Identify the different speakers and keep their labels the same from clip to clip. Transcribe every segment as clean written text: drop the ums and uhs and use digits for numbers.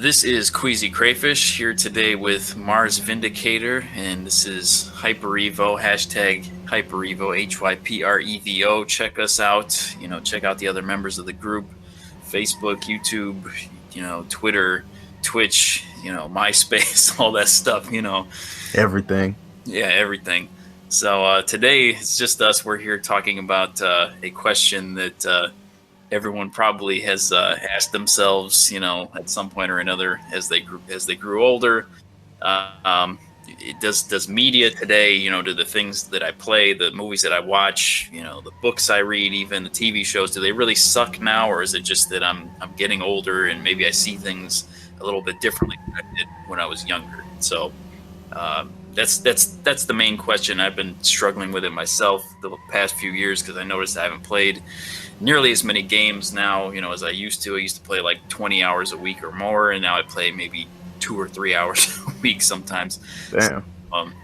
Speaker 1: This is Queasy Crayfish here today with Marz Vindicator, and this is hyprevo, hashtag hyprevo, HYPREVO. Check us out, check out the other members of the group, Facebook, YouTube, Twitter, Twitch, MySpace, all that stuff,
Speaker 2: Everything.
Speaker 1: Yeah, everything. So today it's just us. We're here talking about a question that everyone probably has asked themselves, at some point or another as they grew older. Does media today, do the things that I play, the movies that I watch, the books I read, even the TV shows, do they really suck now, or is it just that I'm getting older and maybe I see things a little bit differently than I did when I was younger? So that's the main question. I've been struggling with it myself the past few years because I noticed I haven't played nearly as many games now, as I used to. I used to play like 20 hours a week or more, and now I play maybe 2 or 3 hours a week sometimes.
Speaker 2: Damn.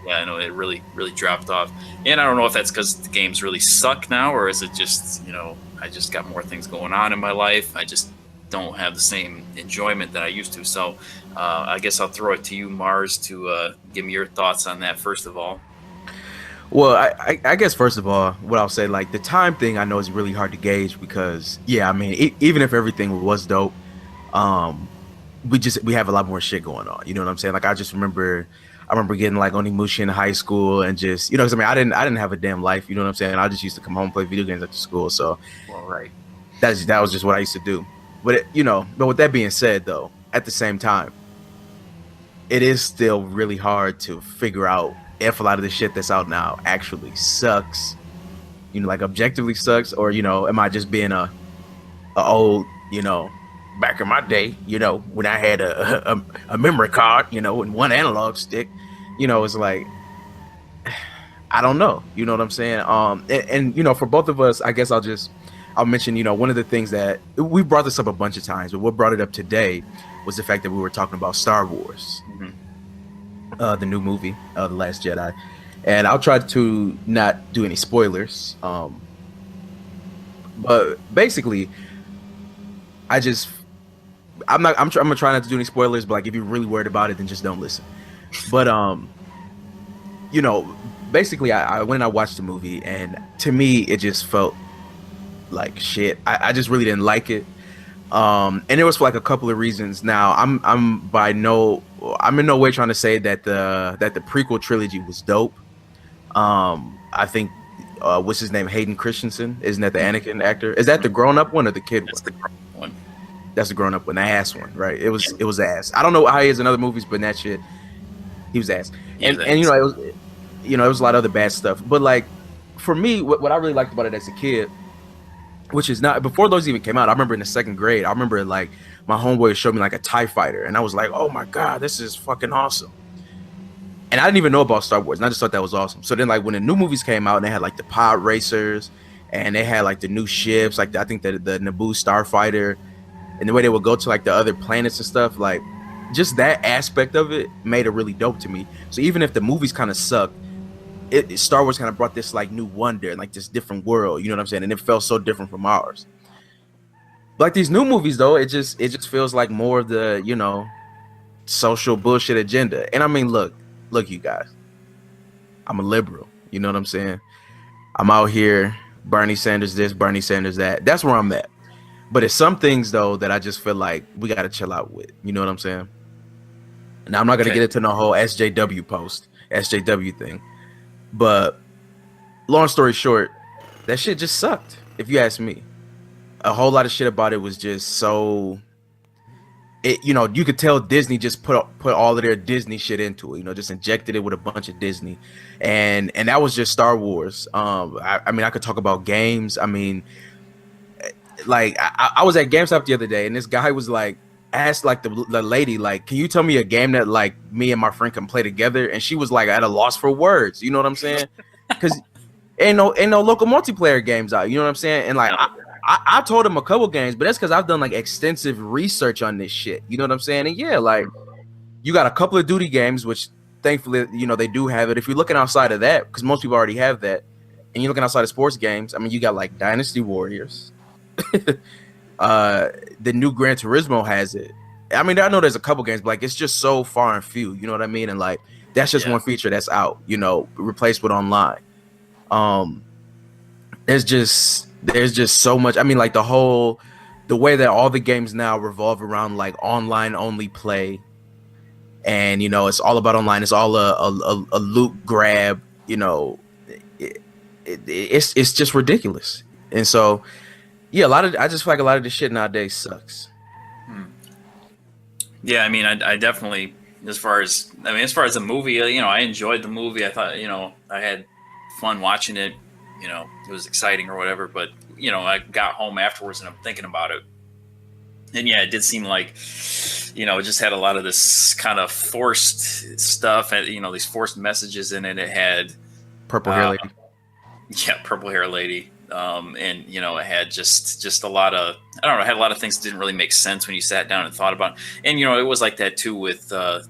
Speaker 1: Yeah, I know it really dropped off, and I don't know if that's because the games really suck now, or is it just I just got more things going on in my life. I just don't have the same enjoyment that I used to. So I guess I'll throw it to you, Marz, to give me your thoughts on that first of all.
Speaker 2: Well, I guess first of all, what I'll say, like the time thing, I know is really hard to gauge because, yeah, I mean, even if everything was dope, we have a lot more shit going on. You know what I'm saying? Like I remember getting like Onimushi in high school and just, because I mean, I didn't have a damn life. You know what I'm saying? I just used to come home and play video games after school. So,
Speaker 1: well, right,
Speaker 2: that was just what I used to do. But but with that being said, though, at the same time, it is still really hard to figure out if a lot of the shit that's out now actually sucks, like objectively sucks, or am I just being a old, back in my day, when I had a memory card, and one analog stick, it's like I don't know, you know what I'm saying? And for both of us, I guess I'll mention, one of the things that we brought this up a bunch of times, but what brought it up today was the fact that we were talking about Star Wars, the new movie, The Last Jedi. And I'll try to not do any spoilers. But basically, I'm gonna try not to do any spoilers, but like if you're really worried about it, then just don't listen. But basically I went and I watched the movie, and to me it just felt like shit. I just really didn't like it. And it was for like a couple of reasons. Now I'm in no way trying to say that the prequel trilogy was dope. I think what's his name, Hayden Christensen, isn't that the Anakin actor? Is that the grown-up one or the kid
Speaker 1: That's
Speaker 2: one?
Speaker 1: the one.
Speaker 2: That's the grown-up one, the ass one, right? It was ass. I don't know how he is in other movies, but in that shit, he was ass. And it was a lot of other bad stuff. But like for me, what I really liked about it as a kid, which is not before those even came out, I remember in the second grade, I remember like my homeboy showed me like a TIE fighter, and I was like, oh my god, this is fucking awesome. And I didn't even know about Star Wars, and I just thought that was awesome. So then like when the new movies came out, and they had like the pod racers, and they had like the new ships, like I think the Naboo starfighter, and the way they would go to like the other planets and stuff, like just that aspect of it made it really dope to me. So even if the movies kind of sucked, Star Wars kind of brought this like new wonder and like this different world, you know what I'm saying? And it felt so different from ours. Like these new movies though, it just feels like more of the, social bullshit agenda. And I mean, look you guys, I'm a liberal, you know what I'm saying? I'm out here, Bernie Sanders this, Bernie Sanders that. That's where I'm at. But it's some things though that I just feel like we got to chill out with, you know what I'm saying? Now I'm not going to get into the whole SJW thing. But long story short, that shit just sucked, if you ask me. A whole lot of shit about it was just so you could tell Disney just put all of their Disney shit into it, just injected it with a bunch of Disney. And that was just Star Wars. I mean, I could talk about games. I mean, like I was at GameStop the other day, and this guy was like, asked like the lady, like, can you tell me a game that like me and my friend can play together? And she was like at a loss for words, you know what I'm saying? Because ain't no local multiplayer games out, you know what I'm saying? And like I told him a couple games, but that's because I've done like extensive research on this shit, you know what I'm saying? And yeah, like you got a couple of duty games, which thankfully they do have it. If you're looking outside of that, because most people already have that, and you're looking outside of sports games, I mean, you got like Dynasty Warriors. The new Gran Turismo has it. I mean, I know there's a couple games, but like it's just so far and few. You know what I mean? And like that's just one feature that's out. You know, replaced with online. There's just so much. I mean, like the way that all the games now revolve around like online only play, and you know it's all about online. It's all a loot grab. You know, it's just ridiculous. And so, yeah, I just feel like a lot of this shit nowadays sucks.
Speaker 1: Yeah, I mean, I definitely, as far as the movie, you know, I enjoyed the movie. I thought, you know, I had fun watching it. You know, it was exciting or whatever. But you know, I got home afterwards and I'm thinking about it. And yeah, it did seem like, you know, it just had a lot of this kind of forced stuff, and you know, these forced messages in it. It had
Speaker 2: Purple Hair Lady.
Speaker 1: Yeah, Purple Hair Lady. And you know, it had just a lot of, I don't know, it had a lot of things that didn't really make sense when you sat down and thought about it. And you know, it was like that too with the,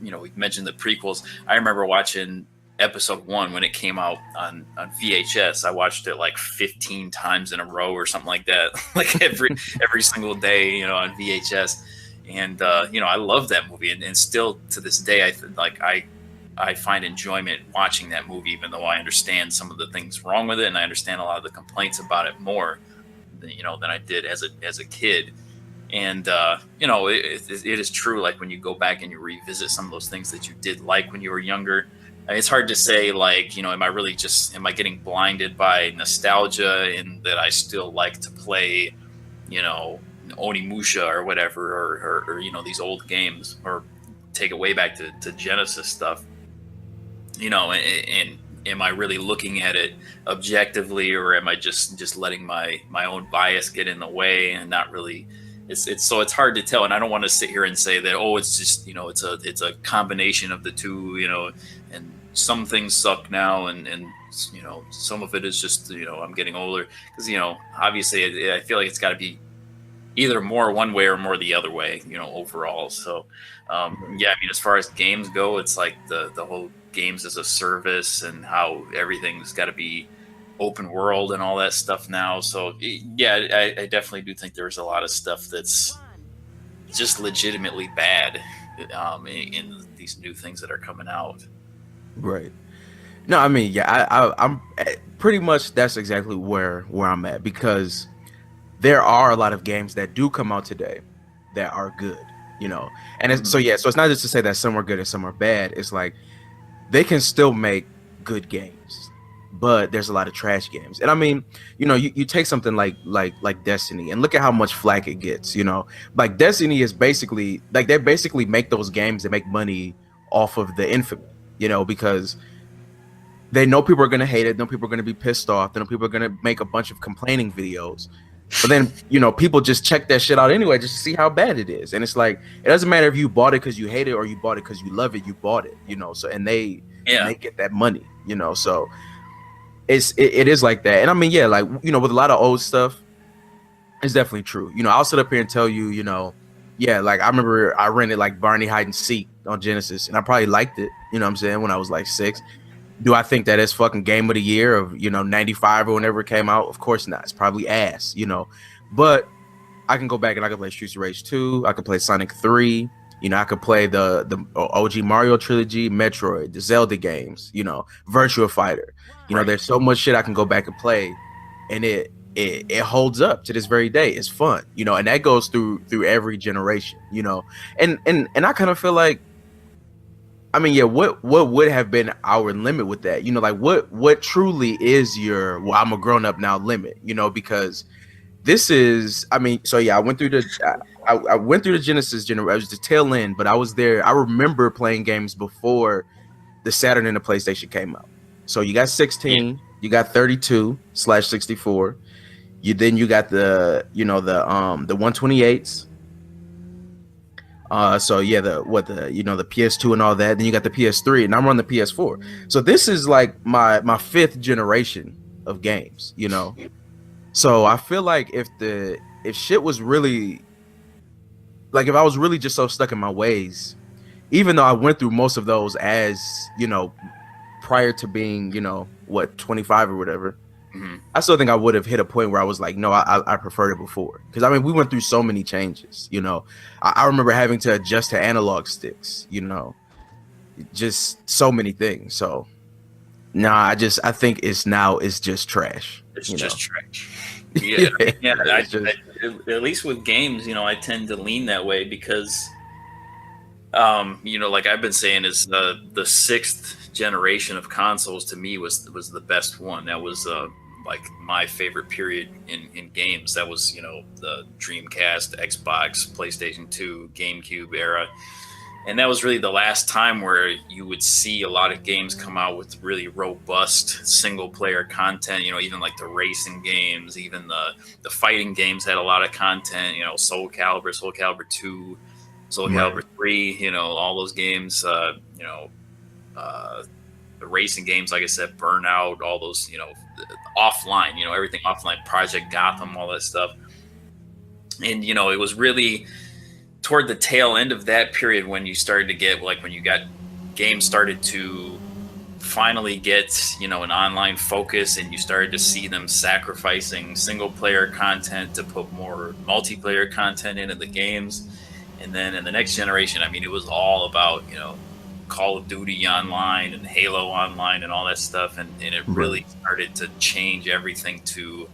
Speaker 1: you know, we mentioned the prequels. I remember watching episode 1 when it came out on VHS. I watched it like 15 times in a row or something like that, like every single day, you know, on VHS. And you know, I love that movie, and still to this day, I find enjoyment watching that movie, even though I understand some of the things wrong with it, and I understand a lot of the complaints about it more, you know, than I did as a kid. And you know, it is true. Like when you go back and you revisit some of those things that you did like when you were younger, it's hard to say, like, you know, am I getting blinded by nostalgia in that I still like to play, you know, Onimusha or whatever, or you know, these old games, or take it way back to Genesis stuff, you know, and am I really looking at it objectively, or am I just letting my own bias get in the way and not really? It's hard to tell, and I don't want to sit here and say that, oh, it's just, you know, it's a combination of the two, you know, and some things suck now, and you know, some of it is just, you know, I'm getting older, because, you know, obviously I feel like it's got to be either more one way or more the other way, you know, overall. So yeah, I mean, as far as games go, it's like the whole games as a service and how everything's got to be open world and all that stuff now. So yeah, I definitely do think there's a lot of stuff that's just legitimately bad in these new things that are coming out.
Speaker 2: Right. No, I mean, yeah, I'm pretty much, that's exactly where I'm at, because there are a lot of games that do come out today that are good, you know. And it's, so it's not just to say that some are good and some are bad. It's like they can still make good games, but there's a lot of trash games. And I mean, you know, you take something like Destiny, and look at how much flack it gets, you know. Like Destiny is basically, like, they basically make those games that make money off of the infamy, you know, because they know people are going to hate it, know people are going to be pissed off, they know people are going to make a bunch of complaining videos. But then, you know, people just check that shit out anyway, just to see how bad it is. And it's like, it doesn't matter if you bought it because you hate it or you bought it because you love it, you bought it, you know. So, and they get that money, you know. So it is like that. And I mean, yeah, like, you know, with a lot of old stuff, it's definitely true. You know, I'll sit up here and tell you, you know, yeah, like I remember I rented like Barney Hide and Seek on Genesis, and I probably liked it, you know what I'm saying, when I was like 6. Do I think that it's fucking game of the year of, you know, 95 or whenever it came out? Of course not. It's probably ass, you know. But I can go back and I can play Streets of Rage 2. I can play Sonic 3. You know, I could play the OG Mario trilogy, Metroid, the Zelda games, you know, Virtua Fighter. You know, there's so much shit I can go back and play, and it holds up to this very day. It's fun, you know, and that goes through every generation, you know. And I kind of feel like, I mean, yeah, what would have been our limit with that? You know, like what truly is your, well, I'm a grown up now limit, you know, because this is, I mean, so yeah, I went through the Genesis generation. I was the tail end, but I was there. I remember playing games before the Saturn and the PlayStation came out. So you got 16, you got 32/64. You got the, you know, the 128s. So yeah, the PS2 and all that. Then you got the PS3, and I'm on the PS4. So this is like my 5th generation of games, you know. So I feel like if shit was really, like, if I was really just so stuck in my ways, even though I went through most of those as, you know, prior to being, you know, what, 25 or whatever. I still think I would have hit a point where I was like, no, I preferred it before. Because I mean, we went through so many changes. You know, I remember having to adjust to analog sticks. You know, just so many things. So, nah, I think it's just trash.
Speaker 1: It's just trash. Yeah, yeah. At least with games, you know, I tend to lean that way because, you know, like I've been saying, is the sixth generation of consoles to me was the best one. That was like my favorite period in games. That was, you know, the Dreamcast, Xbox, PlayStation 2, GameCube era. And that was really the last time where you would see a lot of games come out with really robust single player content. You know, even like the racing games, even the fighting games had a lot of content. You know, Soul Calibur 2, Soul Calibur 3. You know, all those games. You know, the racing games, like I said, Burnout, all those. You know, offline. You know, everything offline. Project Gotham, all that stuff. And you know, it was really toward the tail end of that period when you started to get, like, when you got games started to finally get, you know, an online focus, and you started to see them sacrificing single player content to put more multiplayer content into the games. And then in the next generation, I mean, it was all about, you know, Call of Duty Online and Halo Online and all that stuff. And it really started to change everything to,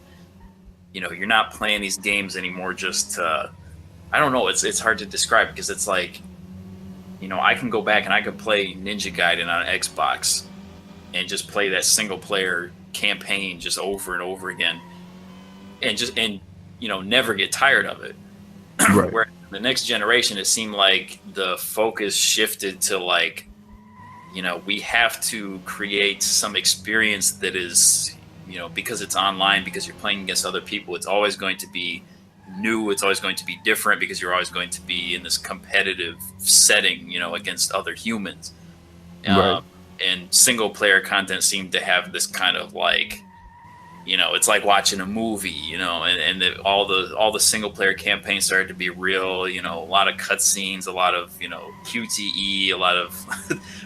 Speaker 1: you know, you're not playing these games anymore just I don't know. It's hard to describe because it's like, you know, I can go back and I could play Ninja Gaiden on Xbox and just play that single player campaign just over and over again, and you know, never get tired of it.
Speaker 2: Right.
Speaker 1: Where the next generation, it seemed like the focus shifted to, like, you know, we have to create some experience that is, you know, because it's online, because you're playing against other people, it's always going to be new, it's always going to be different, because you're always going to be in this competitive setting, you know, against other humans. And single player content seemed to have this kind of, like, you know, it's like watching a movie, you know, and all the single player campaigns started to be real, you know, a lot of cutscenes, a lot of, you know, QTE, a lot of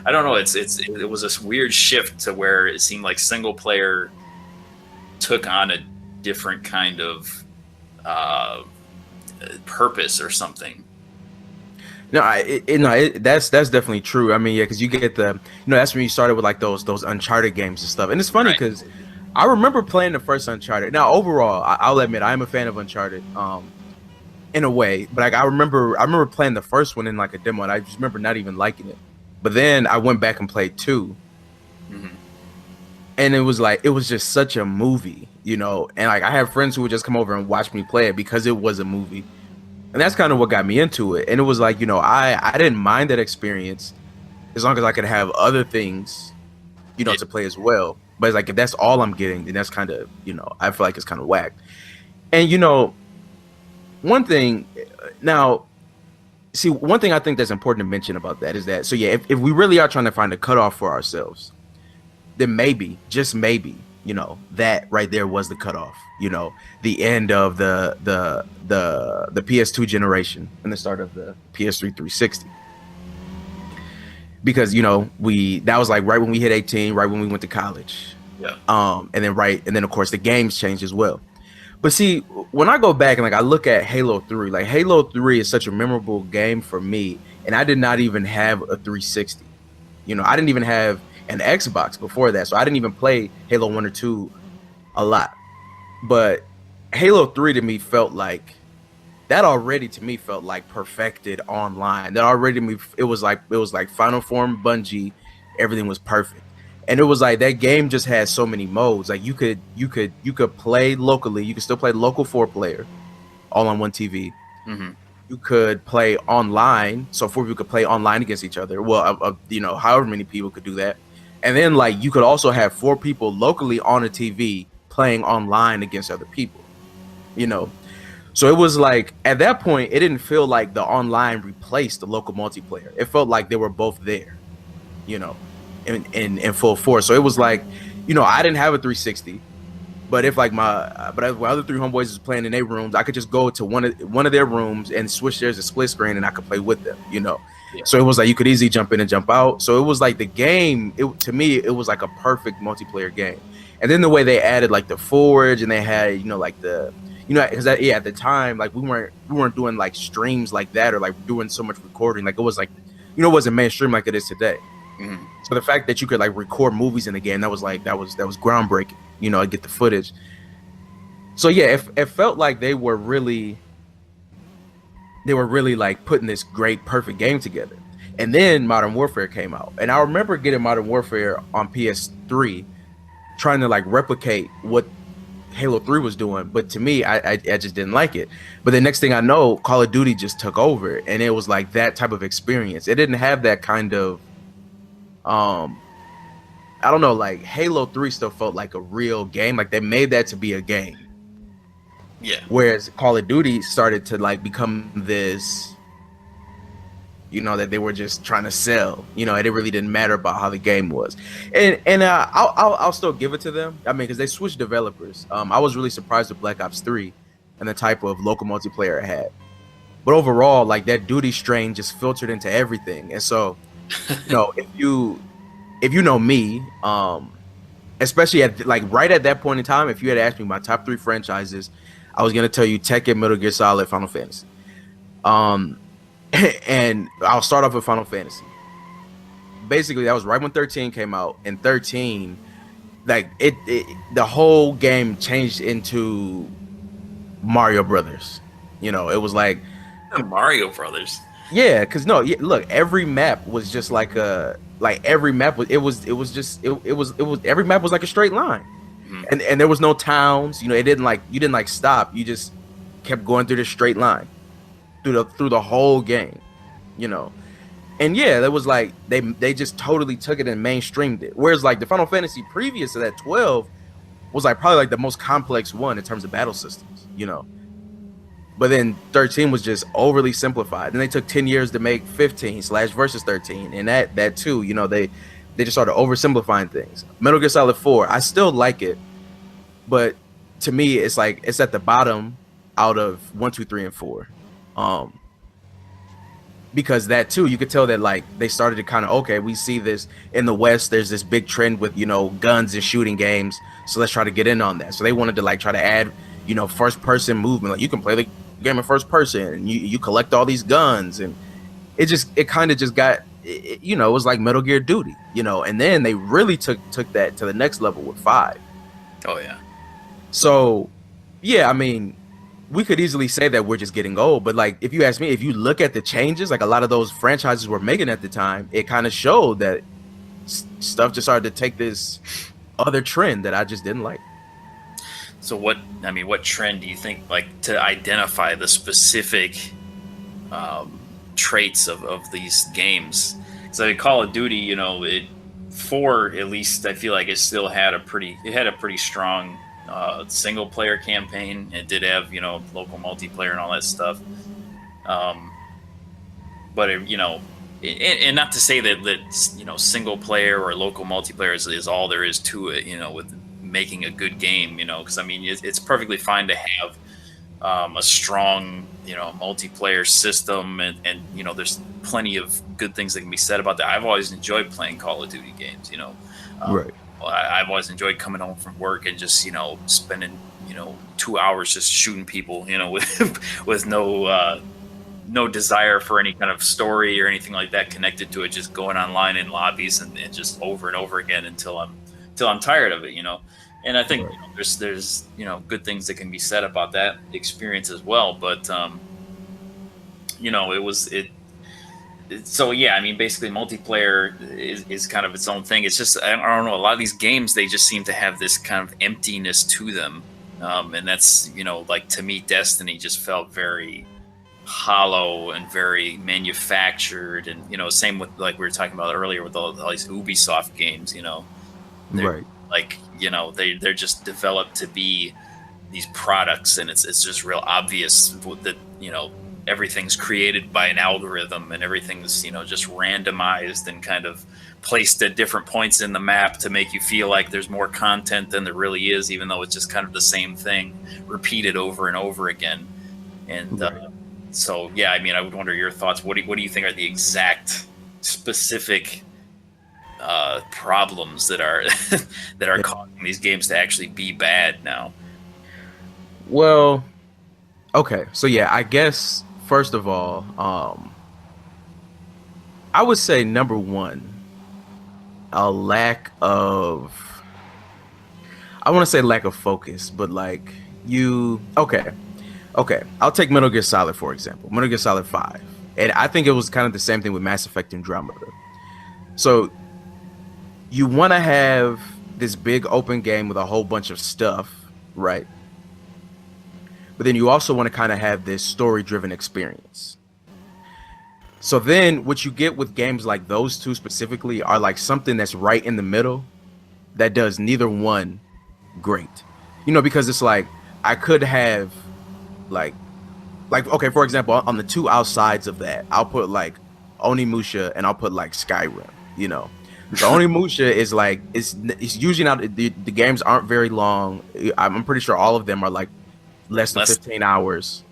Speaker 1: I don't know, it was this weird shift to where it seemed like single player took on a different kind of purpose or something.
Speaker 2: No, that's definitely true. I mean, yeah, because you get the, you know, that's when you started with like those Uncharted games and stuff. And it's funny because I remember playing the first Uncharted. Now, overall, I'll admit I am a fan of Uncharted, in a way. But like I remember playing the first one in like a demo, and I just remember not even liking it. But then I went back and played 2, and it was just such a movie, you know. And like I have friends who would just come over and watch me play it because it was a movie. And that's kind of what got me into it. And it was like, you know, I didn't mind that experience as long as I could have other things, you know, to play as well. But it's like, if that's all I'm getting, then that's kind of, you know, I feel like it's kind of whack. And, you know, one thing I think that's important to mention about that is that, so yeah, if we really are trying to find a cutoff for ourselves, then maybe, just maybe, you know, that right there was the cutoff, you know, the end of the PS2 generation and the start of the PS3 360. Because, you know, that was like right when we hit 18, right when we went to college.
Speaker 1: Yeah.
Speaker 2: And then of course the games changed as well. But see, when I go back and like I look at Halo 3, like Halo 3 is such a memorable game for me, and I did not even have a 360. You know, I didn't even have an Xbox before that, so I didn't even play Halo 1 or 2 a lot. But Halo 3 to me felt like perfected online. That already it was like Final Form, Bungie, everything was perfect. And it was like that game just had so many modes. Like you could play locally, you could still play local 4-player all on one TV. You could play online, so 4 people could play online against each other. Well, you know, however many people could do that. And then like you could also have 4 people locally on a TV playing online against other people, you know. So it was like at that point it didn't feel like the online replaced the local multiplayer. It felt like they were both there, you know, in full force. So it was like, you know, I didn't have a 360, but if like my other 3 homeboys was playing in their rooms, I could just go to one of their rooms and switch theirs to split screen, and I could play with them, you know. Yeah. So it was like you could easily jump in and jump out. So it was like the game, to me, it was like a perfect multiplayer game. And then the way they added like the forge, and they had, you know, like the, you know, because at the time, like we weren't doing like streams like that, or like doing so much recording. Like it was like, you know, it wasn't mainstream like it is today.
Speaker 1: Mm-hmm.
Speaker 2: So the fact that you could like record movies in the game, that was groundbreaking. You know, get the footage. So yeah, it felt like they were really like putting this great, perfect game together. And then Modern Warfare came out, and I remember getting Modern Warfare on PS3, trying to like replicate what Halo 3 was doing, but to me, I just didn't like it. But the next thing I know, Call of Duty just took over, and it was like that type of experience. It didn't have that kind of, I don't know, like Halo 3 still felt like a real game. Like they made that to be a game.
Speaker 1: Yeah.
Speaker 2: Whereas Call of Duty started to like become this, you know, that they were just trying to sell. You know, it really didn't matter about how the game was. And I'll still give it to them. I mean, because they switched developers. I was really surprised with Black Ops 3 and the type of local multiplayer it had. But overall, like that duty strain just filtered into everything. And so, you know, if you know me, especially at like right at that point in time, if you had asked me my top 3 franchises, I was gonna tell you Tekken, Metal Gear Solid, Final Fantasy. And I'll start off with Final Fantasy. Basically, that was right when 13 came out, and 13, like it the whole game changed into Mario Brothers. You know, it was like
Speaker 1: Mario Brothers.
Speaker 2: Yeah, because no, look, every map was just like every map was every map was like a straight line.
Speaker 1: Mm-hmm.
Speaker 2: And there was no towns, you know, you didn't like stop, you just kept going through this straight line through the whole game, you know. And yeah, that was like they just totally took it and mainstreamed it. Whereas like the Final Fantasy previous to that, 12, was like probably like the most complex one in terms of battle systems, you know. But then 13 was just overly simplified. And they took 10 years to make 15 / versus 13. And that too, you know, they just started oversimplifying things. Metal Gear Solid 4, I still like it, but to me, it's like it's at the bottom out of 1, 2, 3, and 4. Because that too, you could tell that like they started to kind of, okay, we see this in the West, there's this big trend with, you know, guns and shooting games, so let's try to get in on that. So they wanted to like try to add, you know, first person movement. Like you can play the game in first person, and you collect all these guns, and it kind of just got, you know, it was like Metal Gear Duty, you know. And then they really took that to the next level with 5.
Speaker 1: Oh yeah.
Speaker 2: So yeah, I mean, we could easily say that we're just getting old, but like if you ask me, if you look at the changes like a lot of those franchises were making at the time, it kind of showed that stuff just started to take this other trend that I just didn't like.
Speaker 1: So what trend do you think, like, to identify the specific traits of these games? Because I mean, Call of Duty, you know, 4 at least, I feel like it still had a pretty strong single player campaign. It did have, you know, local multiplayer and all that stuff. But it, you know, and not to say that you know, single player or local multiplayer is all there is to it, you know, with making a good game, you know, because I mean, it's perfectly fine to have a strong, you know, multiplayer system, and you know, there's plenty of good things that can be said about that. I've always enjoyed playing Call of Duty games, you know.
Speaker 2: Right.
Speaker 1: I've always enjoyed coming home from work and just, you know, spending, you know, 2 hours just shooting people, you know, with no desire for any kind of story or anything like that connected to it, just going online in lobbies and just over and over again until I'm tired of it, you know. And I think, you know, there's you know, good things that can be said about that experience as well. But you know, so yeah, I mean, basically multiplayer is kind of its own thing. It's just, I don't know, a lot of these games, they just seem to have this kind of emptiness to them, and that's, you know, like to me, Destiny just felt very hollow and very manufactured. And you know, same with, like we were talking about earlier, with all these Ubisoft games, you know. Right. Like, you know, they're just developed to be these products, and it's just real obvious that, you know, everything's created by an algorithm, and everything's, you know, just randomized and kind of placed at different points in the map to make you feel like there's more content than there really is, even though it's just kind of the same thing repeated over and over again. And so yeah, I mean, I would wonder your thoughts. What do you think are the exact specific problems that are that are causing these games to actually be bad now.
Speaker 2: Well, okay, so yeah, I guess first of all, I would say number one, a lack of, I want to say lack of focus, but like okay, I'll take Metal Gear Solid for example, Metal Gear Solid 5, and I think it was kind of the same thing with Mass Effect Andromeda. So you want to have this big open game with a whole bunch of stuff, right? But then you also want to kind of have this story-driven experience. So then what you get with games like those two specifically are like something that's right in the middle that does neither one great. You know, because it's like I could have like okay, for example, on the two outsides of that, I'll put like Onimusha and I'll put like Skyrim, you know. So Onimusha is like it's usually not the games aren't very long. I'm pretty sure all of them are like less than 15 hours.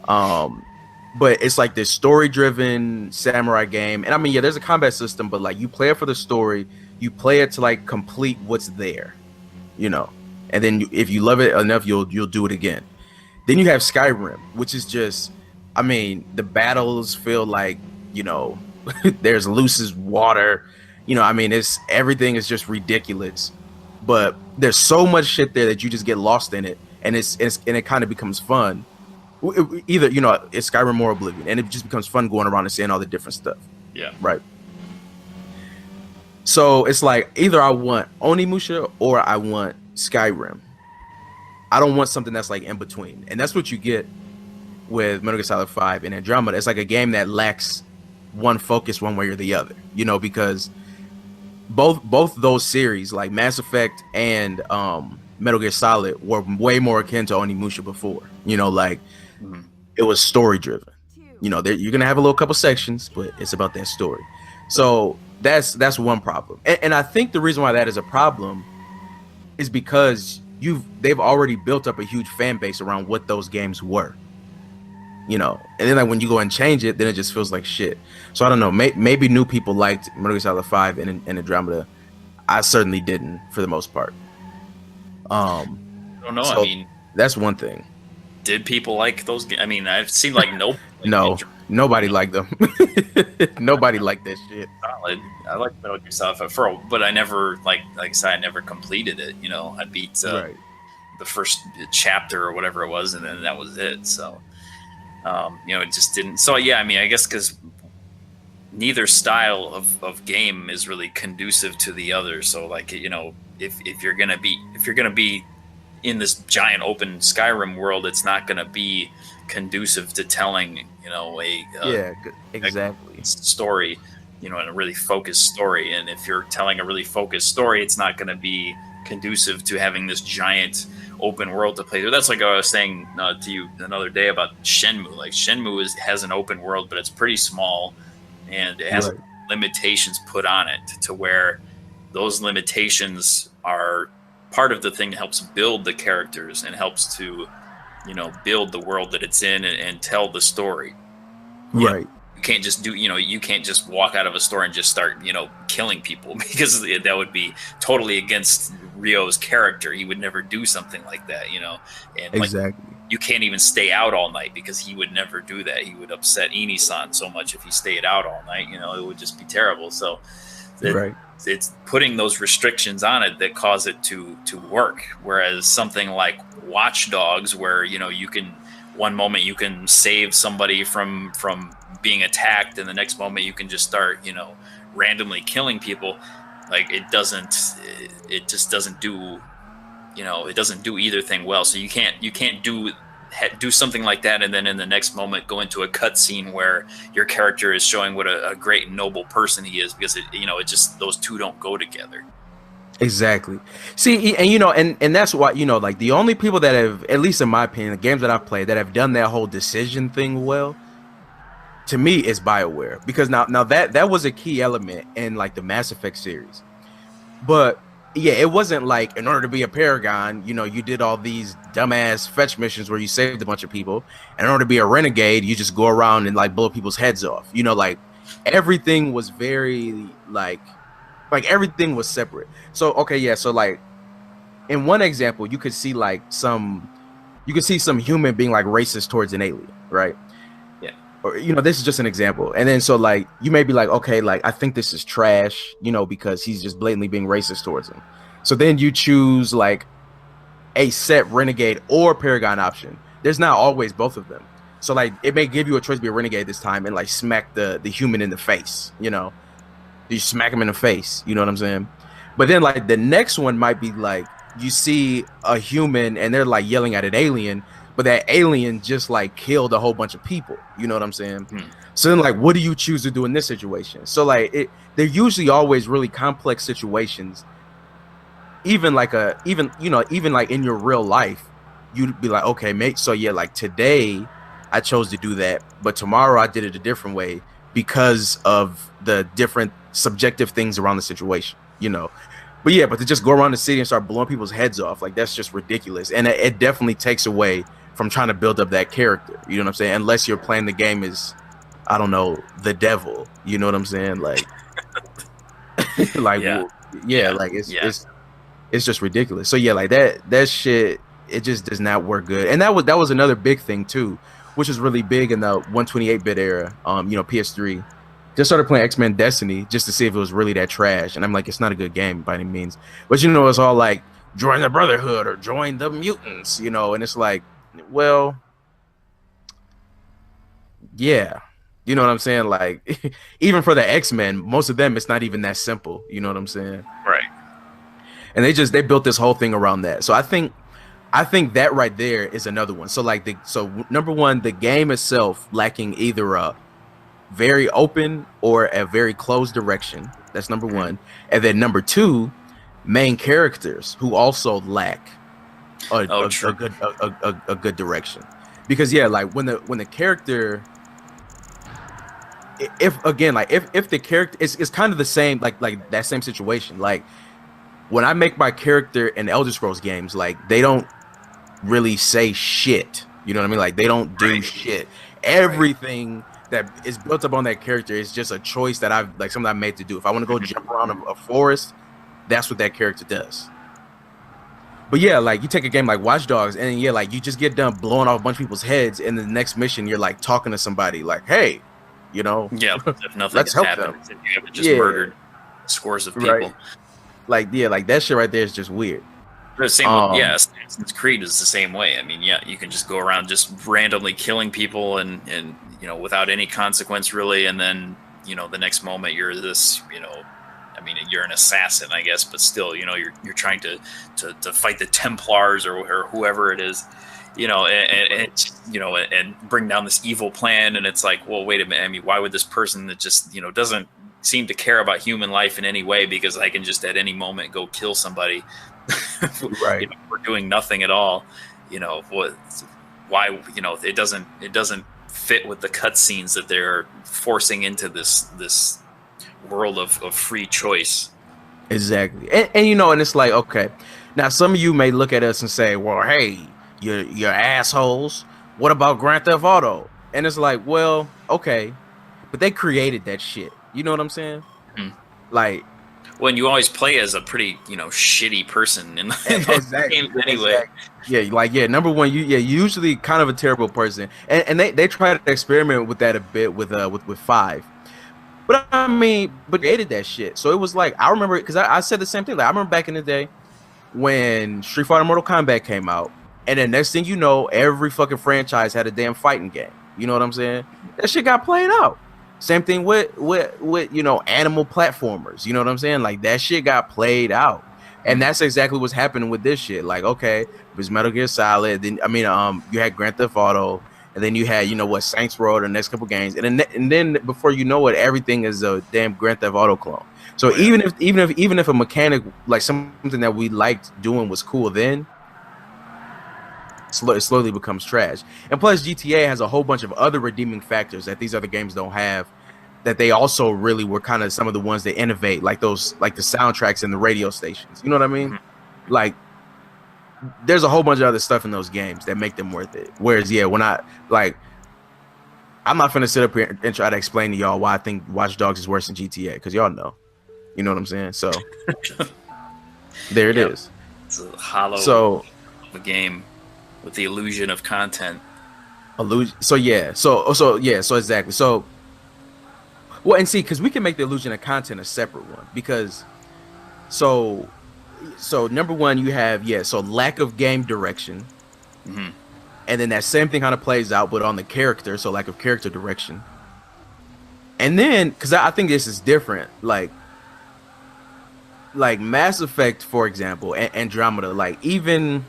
Speaker 2: But it's like this story-driven samurai game. And I mean, yeah, there's a combat system, but like you play it for the story, you play it to like complete what's there, you know. And then if you love it enough, you'll do it again. Then you have Skyrim, which is just, I mean, the battles feel like, you know, there's loose as water. You know, I mean, everything is just ridiculous. But there's so much shit there that you just get lost in it, and it kind of becomes fun. Either, you know, it's Skyrim or Oblivion, and it just becomes fun going around and seeing all the different stuff.
Speaker 1: Yeah.
Speaker 2: Right. So it's like either I want Onimusha or I want Skyrim. I don't want something that's like in between, and that's what you get with Metal Gear Solid 5 and Andromeda. It's like a game that lacks one focus one way or the other, you know, because both those series, like Mass Effect and Metal Gear Solid, were way more akin to Onimusha before. You know, like it was story driven. You know, you're gonna have a little couple sections, but it's about that story. So that's one problem, and I think the reason why that is a problem is because they've already built up a huge fan base around what those games were. You know, and then like when you go and change it, then it just feels like shit. So I don't know. Maybe new people liked Metal Gear Solid 5 and Andromeda. I certainly didn't, for the most part.
Speaker 1: I don't know.
Speaker 2: So
Speaker 1: I mean,
Speaker 2: that's one thing.
Speaker 1: Did people like those games? I mean, I've seen like
Speaker 2: nobody liked them. Nobody liked that shit.
Speaker 1: Solid. I like Metal Gear Solid 5, but I never like I said, I never completed it. You know, I beat the first chapter or whatever it was, and then that was it. So. You know, it just didn't. So yeah, I mean, I guess because neither style of game is really conducive to the other. So like, you know, if you're gonna be in this giant open Skyrim world, it's not gonna be conducive to telling, you know,
Speaker 2: exactly
Speaker 1: a story, you know, and a really focused story. And if you're telling a really focused story, it's not gonna be conducive to having this giant open world to play through. That's like I was saying to you another day about Shenmue. Like Shenmue has an open world, but it's pretty small, and it has limitations put on it to where those limitations are part of the thing that helps build the characters and helps to, you know, build the world that it's in and tell the story.
Speaker 2: Right.
Speaker 1: You can't just you can't just walk out of a store and just start, you know, killing people, because that would be totally against Ryo's character. He would never do something like that, you know. And
Speaker 2: exactly.
Speaker 1: Like, you can't even stay out all night, because he would never do that. He would upset Ini-san so much if he stayed out all night, you know. It would just be terrible. So it's putting those restrictions on it that cause it to work. Whereas something like Watch Dogs, where, you know, you can one moment you can save somebody from being attacked, and the next moment you can just start, you know, randomly killing people. Like it just doesn't do, you know, it doesn't do either thing well. So you can't do something like that and then in the next moment go into a cutscene where your character is showing what a great and noble person he is, because it just, those two don't go together.
Speaker 2: Exactly. See, and you know, and that's why, you know, like the only people that have, at least in my opinion, the games that I've played that have done that whole decision thing well, to me, is BioWare. Because now that was a key element in like the Mass Effect series. But yeah, it wasn't like in order to be a Paragon, you know, you did all these dumbass fetch missions where you saved a bunch of people. And in order to be a Renegade, you just go around and like blow people's heads off. You know, like everything was very like Like everything was separate. So okay, yeah. So like in one example, you could see like you could see some human being like racist towards an alien, right?
Speaker 1: Yeah.
Speaker 2: Or this is just an example. And then so like you may be like, okay, like I think this is trash, because he's just blatantly being racist towards him. So then you choose like a set renegade or paragon option. There's not always both of them. So like it may give you a choice to be a renegade this time and like smack the human in the face, You smack him in the face, you know what I'm saying? But then like the next one might be like you see a human and they're like yelling at an alien, but that alien just like killed a whole bunch of people. You know what I'm saying? So then like what do you choose to do in this situation? So like they're usually always really complex situations. Even like even like in your real life, you'd be like, okay, mate, so yeah, like today I chose to do that, but tomorrow I did it a different way because of the different subjective things around the situation, But yeah, but to just go around the city and start blowing people's heads off, like that's just ridiculous. And it definitely takes away from trying to build up that character. You know what I'm saying? Unless you're playing the game as, I don't know, the devil. You know what I'm saying? Like, like like it's just ridiculous. So yeah, like that shit, it just does not work good. And that was another big thing too, which is really big in the 128-bit era. PS3. Just started playing X-Men Destiny just to see if it was really that trash. And I'm like, it's not a good game by any means. But it's all like join the Brotherhood or join the mutants, and it's like, well, yeah. You know what I'm saying? Like even for the X-Men, most of them it's not even that simple. You know what I'm saying?
Speaker 1: Right.
Speaker 2: And they built this whole thing around that. So I think that right there is another one. So like number one, the game itself lacking either a very open or a very closed direction. That's number one. And then number two, main characters who also lack a good direction. Because yeah, like when the character, if the character it's kind of the same, like that same situation. Like when I make my character in Elder Scrolls games, like they don't really say shit. You know what I mean? Like they don't do shit. Everything that is built up on that character is just a choice that something I made to do. If I want to go jump around a forest, that's what that character does. But yeah, like you take a game like Watch Dogs, and yeah, like you just get done blowing off a bunch of people's heads, and the next mission you're like talking to somebody, like, hey,
Speaker 1: if nothing let's help them. If you haven't just murdered scores of people, right.
Speaker 2: Like like that shit right there is just weird.
Speaker 1: The same, Assassin's Creed is the same way. I mean, yeah, you can just go around just randomly killing people and without any consequence really, and then the next moment you're this I mean, you're an assassin, I guess, but still, you're trying to fight the Templars or whoever it is, and bring down this evil plan. And it's like, well, wait a minute. I mean, why would this person that just, doesn't seem to care about human life in any way, because I can just at any moment go kill somebody,
Speaker 2: right?
Speaker 1: For doing nothing at all. Why, it doesn't fit with the cutscenes that they're forcing into this world of free choice.
Speaker 2: Exactly. And and it's like, okay, now some of you may look at us and say, well, hey, you're assholes, what about Grand Theft Auto? And it's like, well, okay, but they created that shit, you know what I'm saying? Like,
Speaker 1: when you always play as a pretty shitty person in the game anyway.
Speaker 2: Yeah, number one, usually kind of a terrible person, and they try to experiment with that a bit with 5. But I mean, but they created that shit. So it was like, I remember, because I said the same thing. Like, I remember back in the day when Street Fighter Mortal Kombat came out, and then next thing you know, every fucking franchise had a damn fighting game. You know what I'm saying? That shit got played out. Same thing with animal platformers. You know what I'm saying? Like that shit got played out. And that's exactly what's happening with this shit. Like, okay, it was Metal Gear Solid. Then you had Grand Theft Auto. And then you had, Saints Row, the next couple games, and then before you know it, everything is a damn Grand Theft Auto clone. So even if a mechanic, like something that we liked doing, was cool, then it slowly becomes trash. And plus, GTA has a whole bunch of other redeeming factors that these other games don't have. That they also really were kind of some of the ones that innovate, like the soundtracks and the radio stations. You know what I mean? Like, there's a whole bunch of other stuff in those games that make them worth it. Whereas, I'm not finna sit up here and try to explain to y'all why I think Watch Dogs is worse than GTA, because y'all know. You know what I'm saying? So there it
Speaker 1: Yep.
Speaker 2: is.
Speaker 1: It's a hollow
Speaker 2: So
Speaker 1: of a game with the illusion of content.
Speaker 2: illusion. So yeah. So yeah. So exactly. So well, and see, because we can make the illusion of content a separate one because so number one you have so lack of game direction, and then that same thing kind of plays out, but on the character. So lack of character direction, and then because I think this is different, like Mass Effect, for example, and Andromeda, like even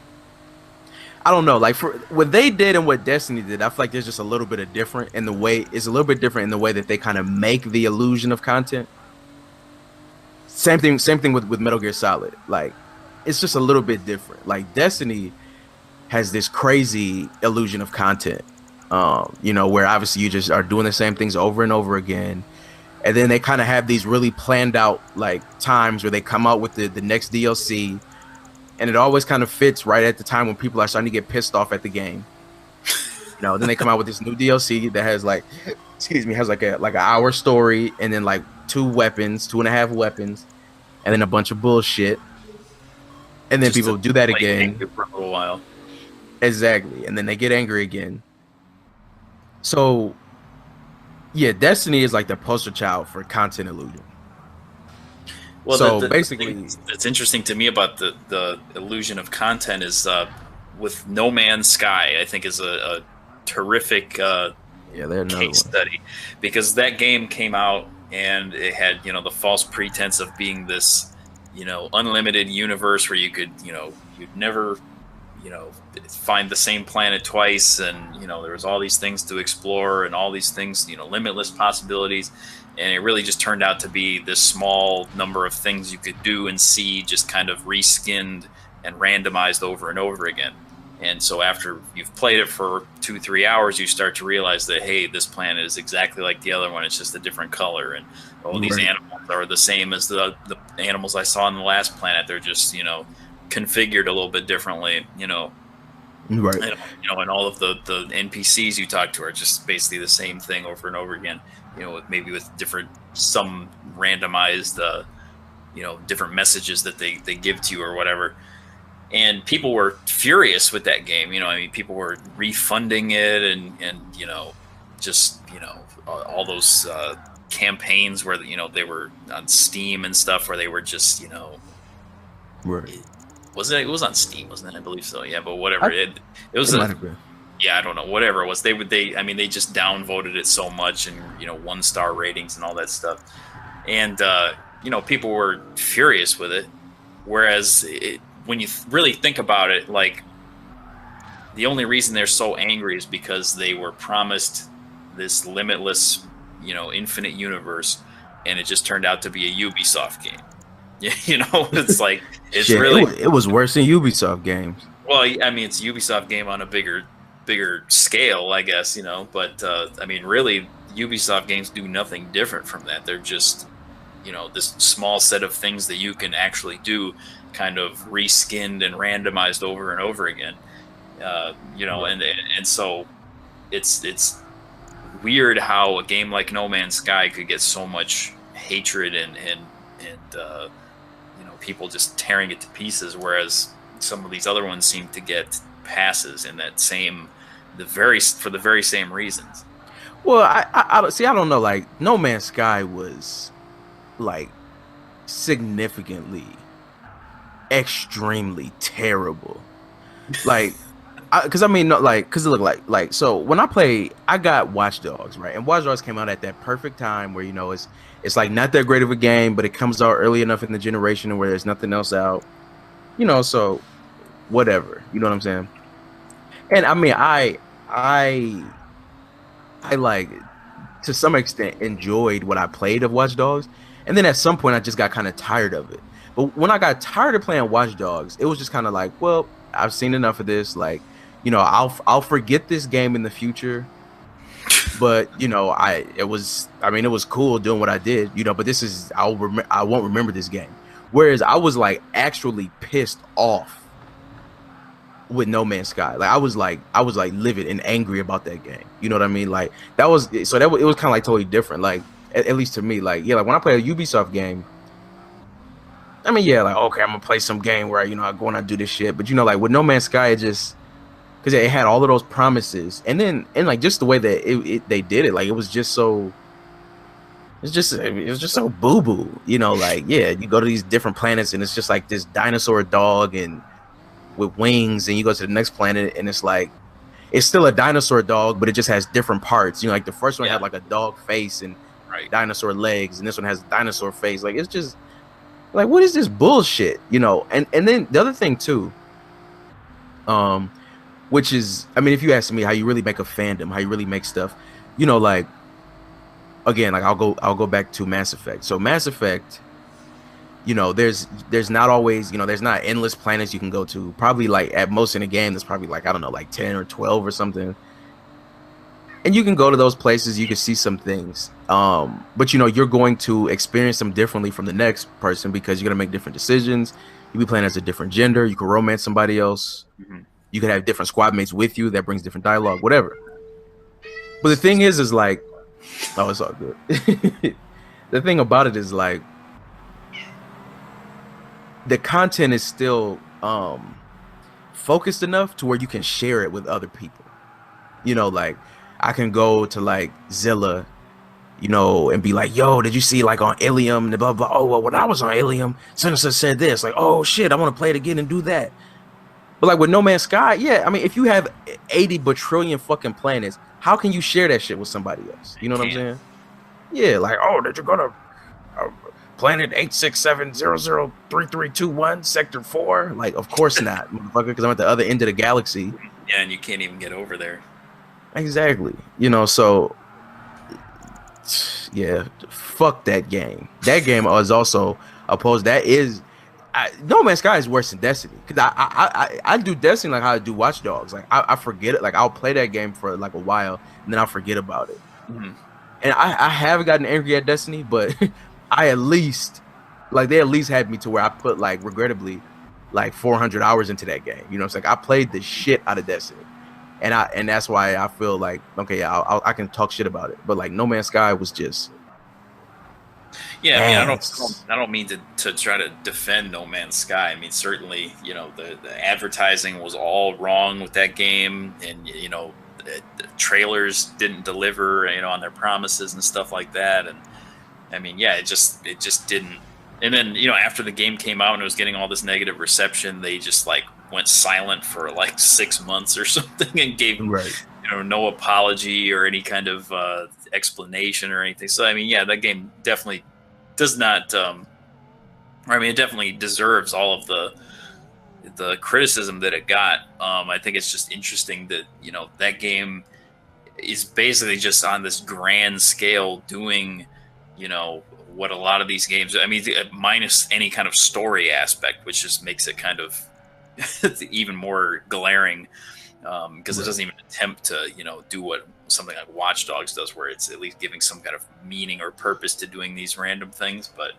Speaker 2: I don't know, like for what they did and what Destiny did, I feel like there's just a little bit of different in the way it's a little bit different in the way that they kind of make the illusion of content. Same thing with Metal Gear Solid. Like it's just a little bit different. Like Destiny has this crazy illusion of content. Where obviously you just are doing the same things over and over again. And then they kind of have these really planned out like times where they come out with the next DLC, and it always kind of fits right at the time when people are starting to get pissed off at the game. Then they come out with this new DLC that has like, has like an hour story, and then like 2.5 weapons, and then a bunch of bullshit. And then just people do that again
Speaker 1: for a little while.
Speaker 2: Exactly, and then they get angry again. So yeah, Destiny is like the poster child for content illusion.
Speaker 1: Well, so basically, it's interesting to me about the illusion of content is with No Man's Sky. I think is a terrific case study, because that game came out and it had the false pretense of being this unlimited universe where you could you'd never find the same planet twice, and there was all these things to explore and all these things, limitless possibilities, and it really just turned out to be this small number of things you could do and see, just kind of reskinned and randomized over and over again. And so after you've played it for 2-3 hours, you start to realize that, hey, this planet is exactly like the other one, it's just a different color, and these animals are the same as the animals I saw on the last planet. They're just configured a little bit differently,
Speaker 2: right?
Speaker 1: And all of the NPCs you talk to are just basically the same thing over and over again, maybe with some randomized different messages that they give to you or whatever. And people were furious with that game. People were refunding it, and just all those campaigns where they were on Steam and stuff, where they were just
Speaker 2: right.
Speaker 1: It was on Steam, wasn't it? I believe so. Yeah, but whatever. It was. Yeah, I don't know. Whatever it was, they just downvoted it so much, and 1-star ratings and all that stuff, and people were furious with it. Whereas when you really think about it, like the only reason they're so angry is because they were promised this limitless, infinite universe, and it just turned out to be a Ubisoft game. It's like
Speaker 2: it was worse than Ubisoft games.
Speaker 1: Well, it's a Ubisoft game on a bigger scale, I guess, but really Ubisoft games do nothing different from that. They're just this small set of things that you can actually do, kind of reskinned and randomized over and over again. And so it's weird how a game like No Man's Sky could get so much hatred and people just tearing it to pieces, whereas some of these other ones seem to get passes in that for the very same reasons.
Speaker 2: Well, I don't know. Like No Man's Sky was like significantly, extremely terrible. Like, because it looked like so when I got Watch Dogs, right, and Watch Dogs came out at that perfect time where it's like not that great of a game, but it comes out early enough in the generation where there's nothing else out, so whatever, you know what I'm saying? And I like to some extent enjoyed what I played of Watch Dogs, and then at some point I just got kind of tired of it. But when I got tired of playing Watch Dogs, it was just kind of like, well, I've seen enough of this. Like, I'll forget this game in the future. But it was cool doing what I did. But this is I won't remember this game. Whereas I was like actually pissed off with No Man's Sky. Like I was like livid and angry about that game. You know what I mean? Like it was kind of like totally different. Like at least to me, like when I play a Ubisoft game, I mean, yeah, like okay, I'm gonna play some game where I go and I do this shit. But like with No Man's Sky, it just because it had all of those promises, and like just the way that they did it, like it was just so. It was just so boo boo, like yeah, you go to these different planets and it's just like this dinosaur dog and with wings, and you go to the next planet and it's like it's still a dinosaur dog, but it just has different parts. Like the first one had like a dog face and dinosaur legs, and this one has a dinosaur face. Like it's just like what is this bullshit? And then the other thing too, which is I mean, if you ask me how you really make a fandom, how you really make stuff, like again, like I'll go back to Mass Effect. So Mass Effect, there's not always, there's not endless planets you can go to. Probably like at most in a game, there's probably like, I don't know, like 10 or 12 or something. And you can go to those places, you can see some things. But you're going to experience them differently from the next person because you're gonna make different decisions. You'll be playing as a different gender, you can romance somebody else, you can have different squad mates with you, that brings different dialogue, whatever. But the thing is like, oh, it's all good. The thing about it is like the content is still focused enough to where you can share it with other people. Like I can go to like Zilla, and be like, yo, did you see like on Ilium and blah blah? Oh well, when I was on Ilium, Sinister said this, like, oh shit, I want to play it again and do that. But like with No Man's Sky, yeah, I mean, if you have 80 bajillion fucking planets, how can you share that shit with somebody else? You know what I'm saying? Yeah, like, oh, did you go to planet 867003321 sector 4? Like, of course not, motherfucker, because I'm at the other end of the galaxy.
Speaker 1: Yeah, and you can't even get over there.
Speaker 2: Exactly. So yeah, fuck that game. That game is also opposed. That is No Man's Sky is worse than Destiny, because I do Destiny like how I do Watch Dogs. Like I forget it. Like I'll play that game for like a while and then I'll forget about it. And I haven't gotten angry at Destiny, but I at least they at least had me to where I put like regrettably like 400 hours into that game. It's like I played the shit out of Destiny, and that's why I feel like okay, yeah, I can talk shit about it. But like No Man's Sky was just.
Speaker 1: Yeah, I mean, I don't mean to try to defend No Man's Sky. I mean, certainly, the advertising was all wrong with that game, and the trailers didn't deliver, on their promises and stuff like that. And I mean, yeah, it just didn't. And then, after the game came out and it was getting all this negative reception, they just like went silent for like 6 months or something and gave no apology or any kind of explanation or anything. So I mean, yeah, that game definitely does not. I mean, it definitely deserves all of the criticism that it got. I think it's just interesting that that game is basically just on this grand scale doing what a lot of these games. I mean, minus any kind of story aspect, which just makes it kind of even more glaring. Because it doesn't even attempt to, do what something like Watch Dogs does, where it's at least giving some kind of meaning or purpose to doing these random things. But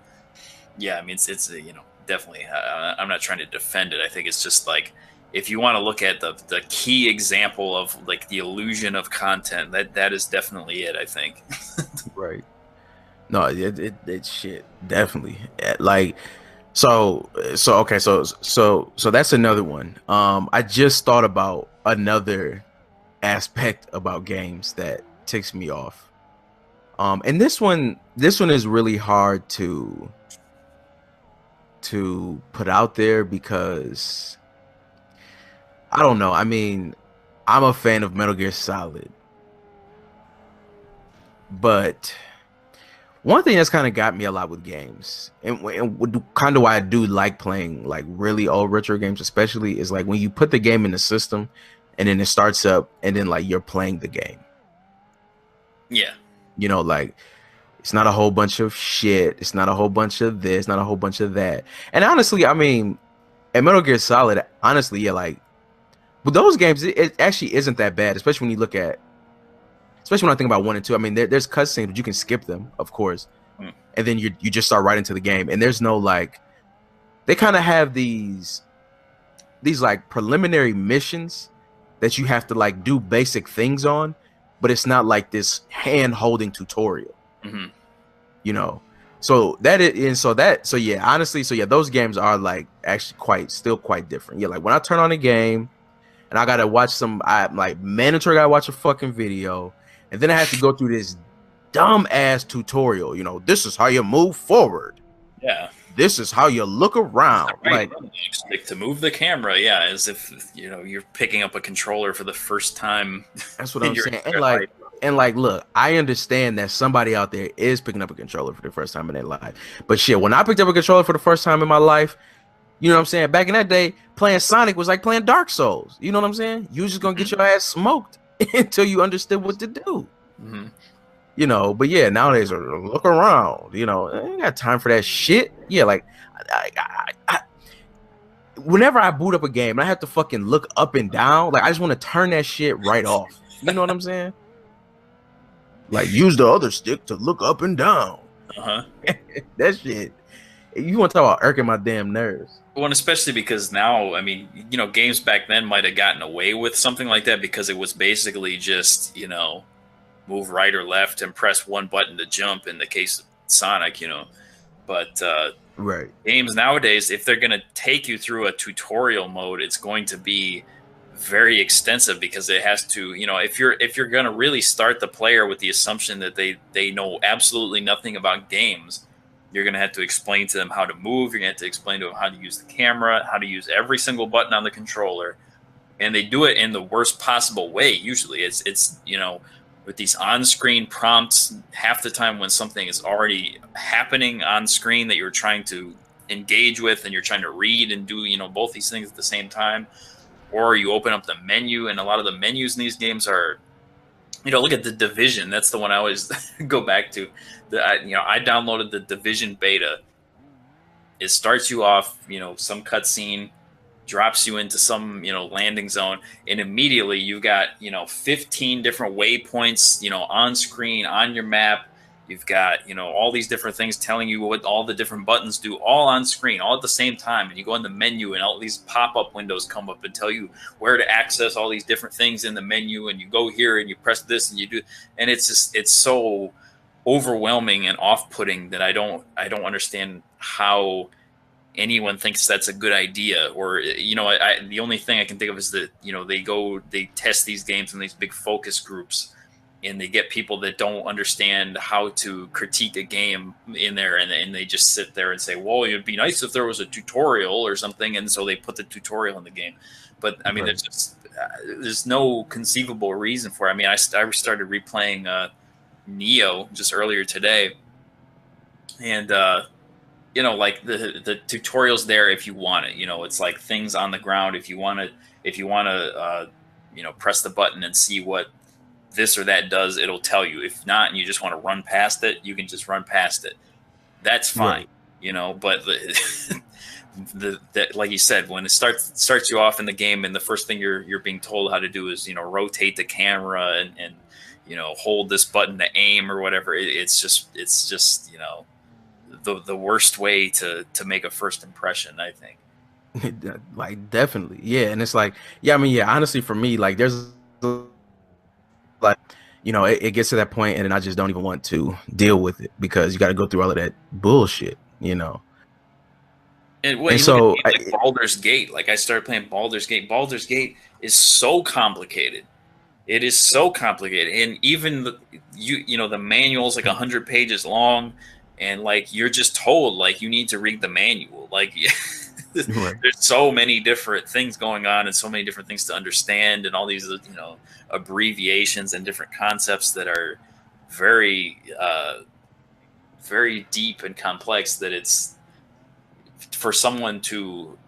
Speaker 1: yeah, I mean, it's definitely. I'm not trying to defend it. I think it's just like if you want to look at the key example of like the illusion of content, that is definitely it. I think.
Speaker 2: Right. No, it's shit. Definitely. Like. So okay, so that's another one. I just thought about another aspect about games that ticks me off. And this one is really hard to put out there because I don't know. I mean, I'm a fan of Metal Gear Solid, but one thing that's kind of got me a lot with games, and kind of why I do like playing like really old retro games, especially, is like when you put the game in the system, and then it starts up, and then like you're playing the game.
Speaker 1: Yeah,
Speaker 2: like it's not a whole bunch of shit. It's not a whole bunch of this, not a whole bunch of that. And honestly, I mean, at Metal Gear Solid, honestly, yeah, like with those games, it actually isn't that bad, especially when you look at. Especially when I think about 1 and 2. I mean, there's cutscenes, but you can skip them, of course. And then you just start right into the game. And there's no like, they kind of have these like preliminary missions that you have to like do basic things on, but it's not like this hand-holding tutorial. So that is, and so yeah, honestly, so yeah, those games are like actually still quite different. Yeah, like when I turn on a game and I gotta watch I like mandatory gotta watch a fucking video, and then I have to go through this dumb ass tutorial. You know, this is how you move forward.
Speaker 1: Yeah.
Speaker 2: This is how you look around.
Speaker 1: Right. Like to move the camera, yeah, as if you're picking up a controller for the first time.
Speaker 2: That's what I'm saying. And like, look, I understand that somebody out there is picking up a controller for the first time in their life. But shit, when I picked up a controller for the first time in my life, you know what I'm saying? Back in that day, playing Sonic was like playing Dark Souls. You know what I'm saying? You was just gonna get your ass smoked until you understood what to do.
Speaker 1: Mm-hmm.
Speaker 2: You know, but yeah, nowadays look around. You know, I ain't got time for that shit. Yeah, like whenever I boot up a game and I have to fucking look up and down, like I just want to turn that shit right off. You know what I'm saying? Like use the other stick to look up and down. That shit. You want to talk about irking my damn nerves.
Speaker 1: Well, and especially because now, I mean, games back then might have gotten away with something like that because it was basically just, move right or left and press one button to jump in the case of Sonic, But
Speaker 2: right.
Speaker 1: Games nowadays, if they're going to take you through a tutorial mode, it's going to be very extensive because it has to, if you're going to really start the player with the assumption that they know absolutely nothing about games, you're going to have to explain to them how to move. You're going to have to explain to them how to use the camera, how to use every single button on the controller. And they do it in the worst possible way. Usually it's with these on-screen prompts half the time when something is already happening on screen that you're trying to engage with and you're trying to read and do, both these things at the same time. Or you open up the menu, and a lot of the menus in these games are, look at The Division. That's the one I always go back to. I downloaded The Division beta. It starts you off, some cutscene, drops you into some, landing zone, and immediately you've got, 15 different waypoints, on screen, on your map. You've got, all these different things telling you what all the different buttons do, all on screen, all at the same time. And you go in the menu and all these pop-up windows come up and tell you where to access all these different things in the menu. And you go here and you press this and you do. And it's so overwhelming and off-putting that I don't understand how anyone thinks that's a good idea. Or, the only thing I can think of is that, they test these games in these big focus groups. And they get people that don't understand how to critique a game in there, and they just sit there and say, well, it'd be nice if there was a tutorial or something, and so they put the tutorial in the game. But, I mean, there's no conceivable reason for it. I mean, I started replaying Neo just earlier today, and, like the tutorial's there if you want it. It's like things on the ground if you want to, press the button and see what this or that does, it'll tell you. If not, and you just want to run past it, you can just run past it. That's fine, right. But the like you said, when it starts you off in the game, and the first thing you're being told how to do is rotate the camera and hold this button to aim or whatever. It's just the worst way to make a first impression, I think.
Speaker 2: Like definitely, yeah. And it's like, yeah, I mean, yeah. Honestly, for me, like there's. Like, it gets to that point, and then I just don't even want to deal with it because you got to go through all of that bullshit,
Speaker 1: And, so like Baldur's Gate, like I started playing Baldur's Gate. Baldur's Gate is so complicated. It is so complicated, and even the manual's like 100 pages long, and like you're just told like you need to read the manual, like. Right. There's so many different things going on and so many different things to understand and all these abbreviations and different concepts that are very very deep and complex that it's for someone to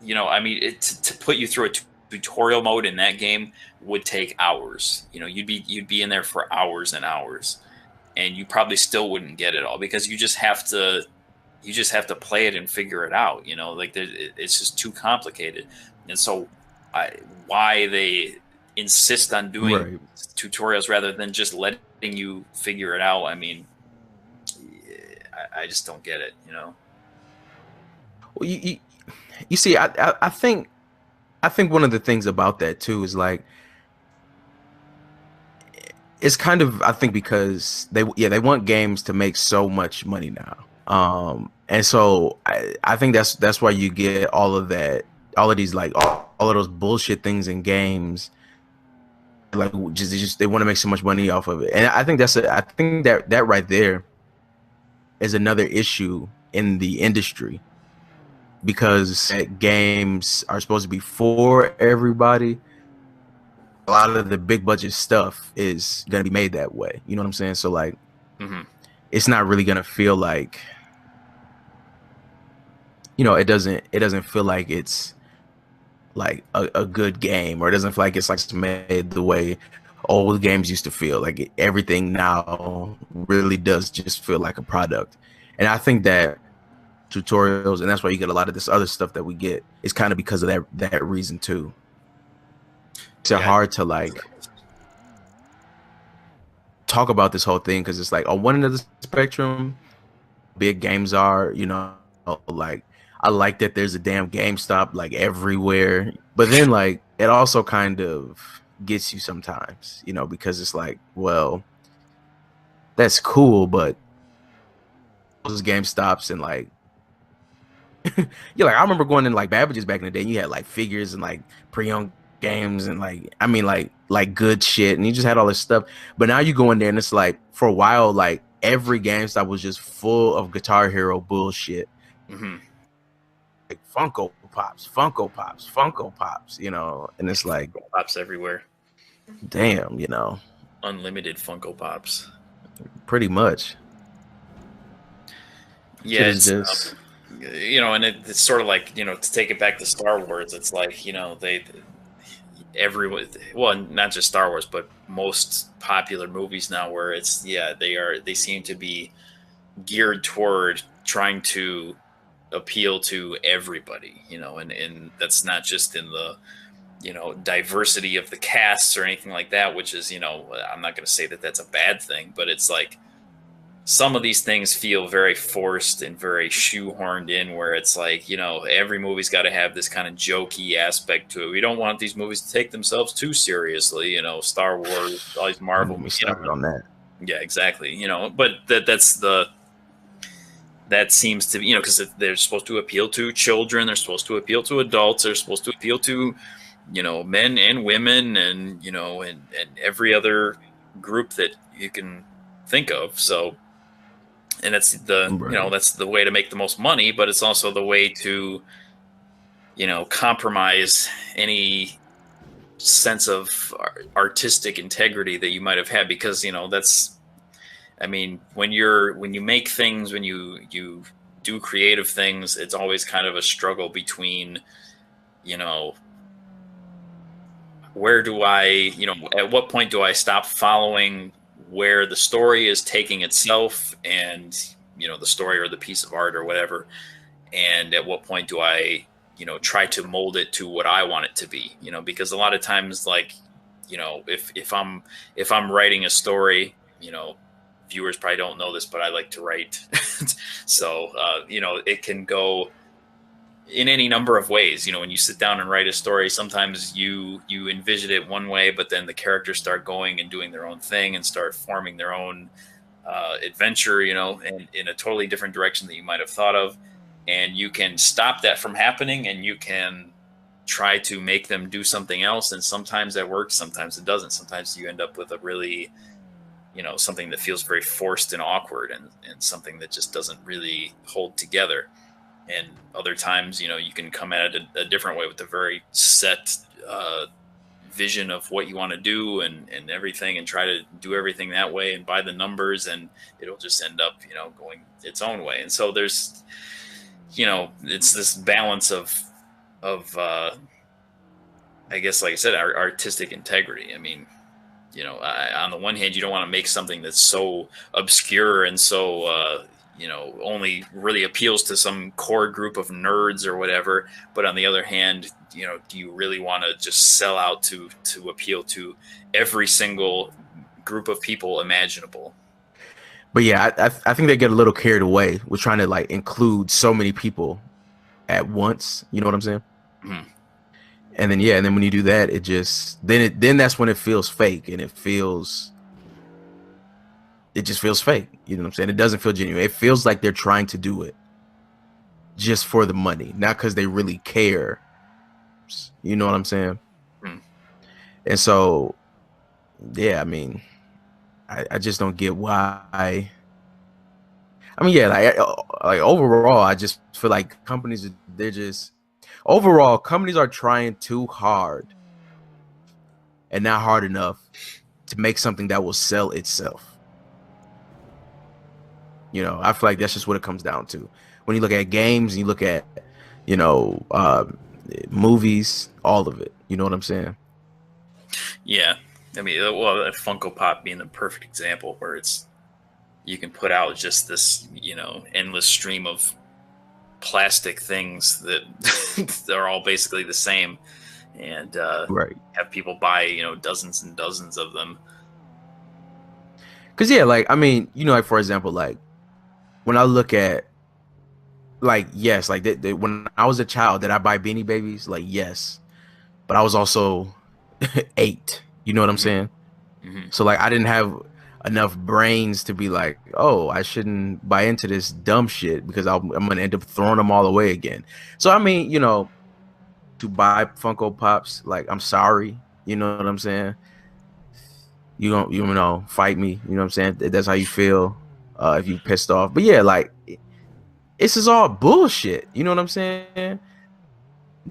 Speaker 1: to put you through a tutorial mode in that game would take hours. You'd be in there for hours and hours, and you probably still wouldn't get it all because you just have to play it and figure it out. Like it's just too complicated. And so why they insist on doing tutorials rather than just letting you figure it out. I mean, I just don't get it,
Speaker 2: Well, you see, I think one of the things about that too is like, it's kind of, I think, because they want games to make so much money now. And so I think that's why you get all of that, all of these like all of those bullshit things in games. Like just they want to make so much money off of it. And I think that right there is another issue in the industry, because games are supposed to be for everybody. A lot of the big budget stuff is going to be made that way. You know what I'm saying? So like, it's not really going to feel like, it doesn't feel like it's like a good game, or it doesn't feel like it's like made the way old games used to feel. Like everything now really does just feel like a product. And I think that tutorials, and that's why you get a lot of this other stuff that we get, is kind of because of that reason too. It's hard to like talk about this whole thing, because it's like on one end of the spectrum, big games are, like I like that there's a damn GameStop like everywhere, but then like it also kind of gets you sometimes, because it's like, well, that's cool, but those GameStops and like you're like, I remember going in like Babbage's back in the day, and you had like figures and like pre-owned games and like, I mean, like good shit, and you just had all this stuff. But now you go in there and it's like, for a while, like every GameStop was just full of Guitar Hero bullshit. Like Funko Pops, and it's like
Speaker 1: Funko Pops everywhere.
Speaker 2: Damn,
Speaker 1: unlimited Funko Pops,
Speaker 2: pretty much.
Speaker 1: Yeah, it's just and it's sort of like, to take it back to Star Wars, it's like, everyone, well, not just Star Wars, but most popular movies now, where it's, they seem to be geared toward trying to appeal to everybody, and that's not just in the, diversity of the casts or anything like that, which is, I'm not going to say that that's a bad thing, but it's like some of these things feel very forced and very shoehorned in, where it's like, every movie's got to have this kind of jokey aspect to it. We don't want these movies to take themselves too seriously, Star Wars, all these Marvel movies.
Speaker 2: On that.
Speaker 1: Yeah, exactly. But that seems to be, because they're supposed to appeal to children, they're supposed to appeal to adults, they're supposed to appeal to, men and women, and, and every other group that you can think of. So, and it's that's the way to make the most money, but it's also the way to, compromise any sense of artistic integrity that you might have had, because, that's, I mean, when you make things, when you do creative things, it's always kind of a struggle between, where do I, at what point do I stop following where the story is taking itself, and, the story or the piece of art or whatever, and at what point do I, try to mold it to what I want it to be, because a lot of times, like, if I'm writing a story, viewers probably don't know this, but I like to write. So, it can go in any number of ways. When you sit down and write a story, sometimes you envision it one way, but then the characters start going and doing their own thing and start forming their own adventure, and in a totally different direction that you might have thought of. And you can stop that from happening, and you can try to make them do something else. And sometimes that works, sometimes it doesn't. Sometimes you end up with a really, something that feels very forced and awkward, and something that just doesn't really hold together. And other times, you can come at it a different way with a very set vision of what you want to do and everything, and try to do everything that way and by the numbers, and it'll just end up, going its own way. And so there's, it's this balance of I guess, like I said, artistic integrity. I mean, on the one hand, you don't want to make something that's so obscure and so, only really appeals to some core group of nerds or whatever. But on the other hand, do you really want to just sell out to appeal to every single group of people imaginable?
Speaker 2: But yeah, I think they get a little carried away with trying to like include so many people at once. You know what I'm saying?
Speaker 1: Mm-hmm.
Speaker 2: And then when you do that, it just then that's when it feels fake, and it feels it just feels fake. You know what I'm saying? It doesn't feel genuine. It feels like they're trying to do it just for the money, not because they really care. You know what I'm saying?
Speaker 1: Hmm.
Speaker 2: And so, yeah, I mean, I just don't get why. I mean, yeah, like overall, I just feel like they're just overall companies are trying too hard and not hard enough to make something that will sell itself. You know, I feel like that's just what it comes down to. When you look at games, and you look at, you know, movies, all of it. You know what I'm saying?
Speaker 1: Yeah, I mean, well, Funko Pop being the perfect example where you can put out just this, endless stream of plastic things that they're all basically the same, and
Speaker 2: Right.
Speaker 1: have people buy, dozens and dozens of them.
Speaker 2: Cause yeah, like I mean, like for example, like when I look at like yes, like when I was a child, did I buy Beanie Babies? Like yes, but I was also 8. You know what I'm saying?
Speaker 1: Mm-hmm.
Speaker 2: So like I didn't have enough brains to be like, oh, I shouldn't buy into this dumb shit because I'm gonna end up throwing them all away again. So I mean, to buy Funko Pops, like I'm sorry. You know what I'm saying? You don't, fight me. You know what I'm saying? That's how you feel if you pissed off. But yeah, like this is all bullshit. You know what I'm saying?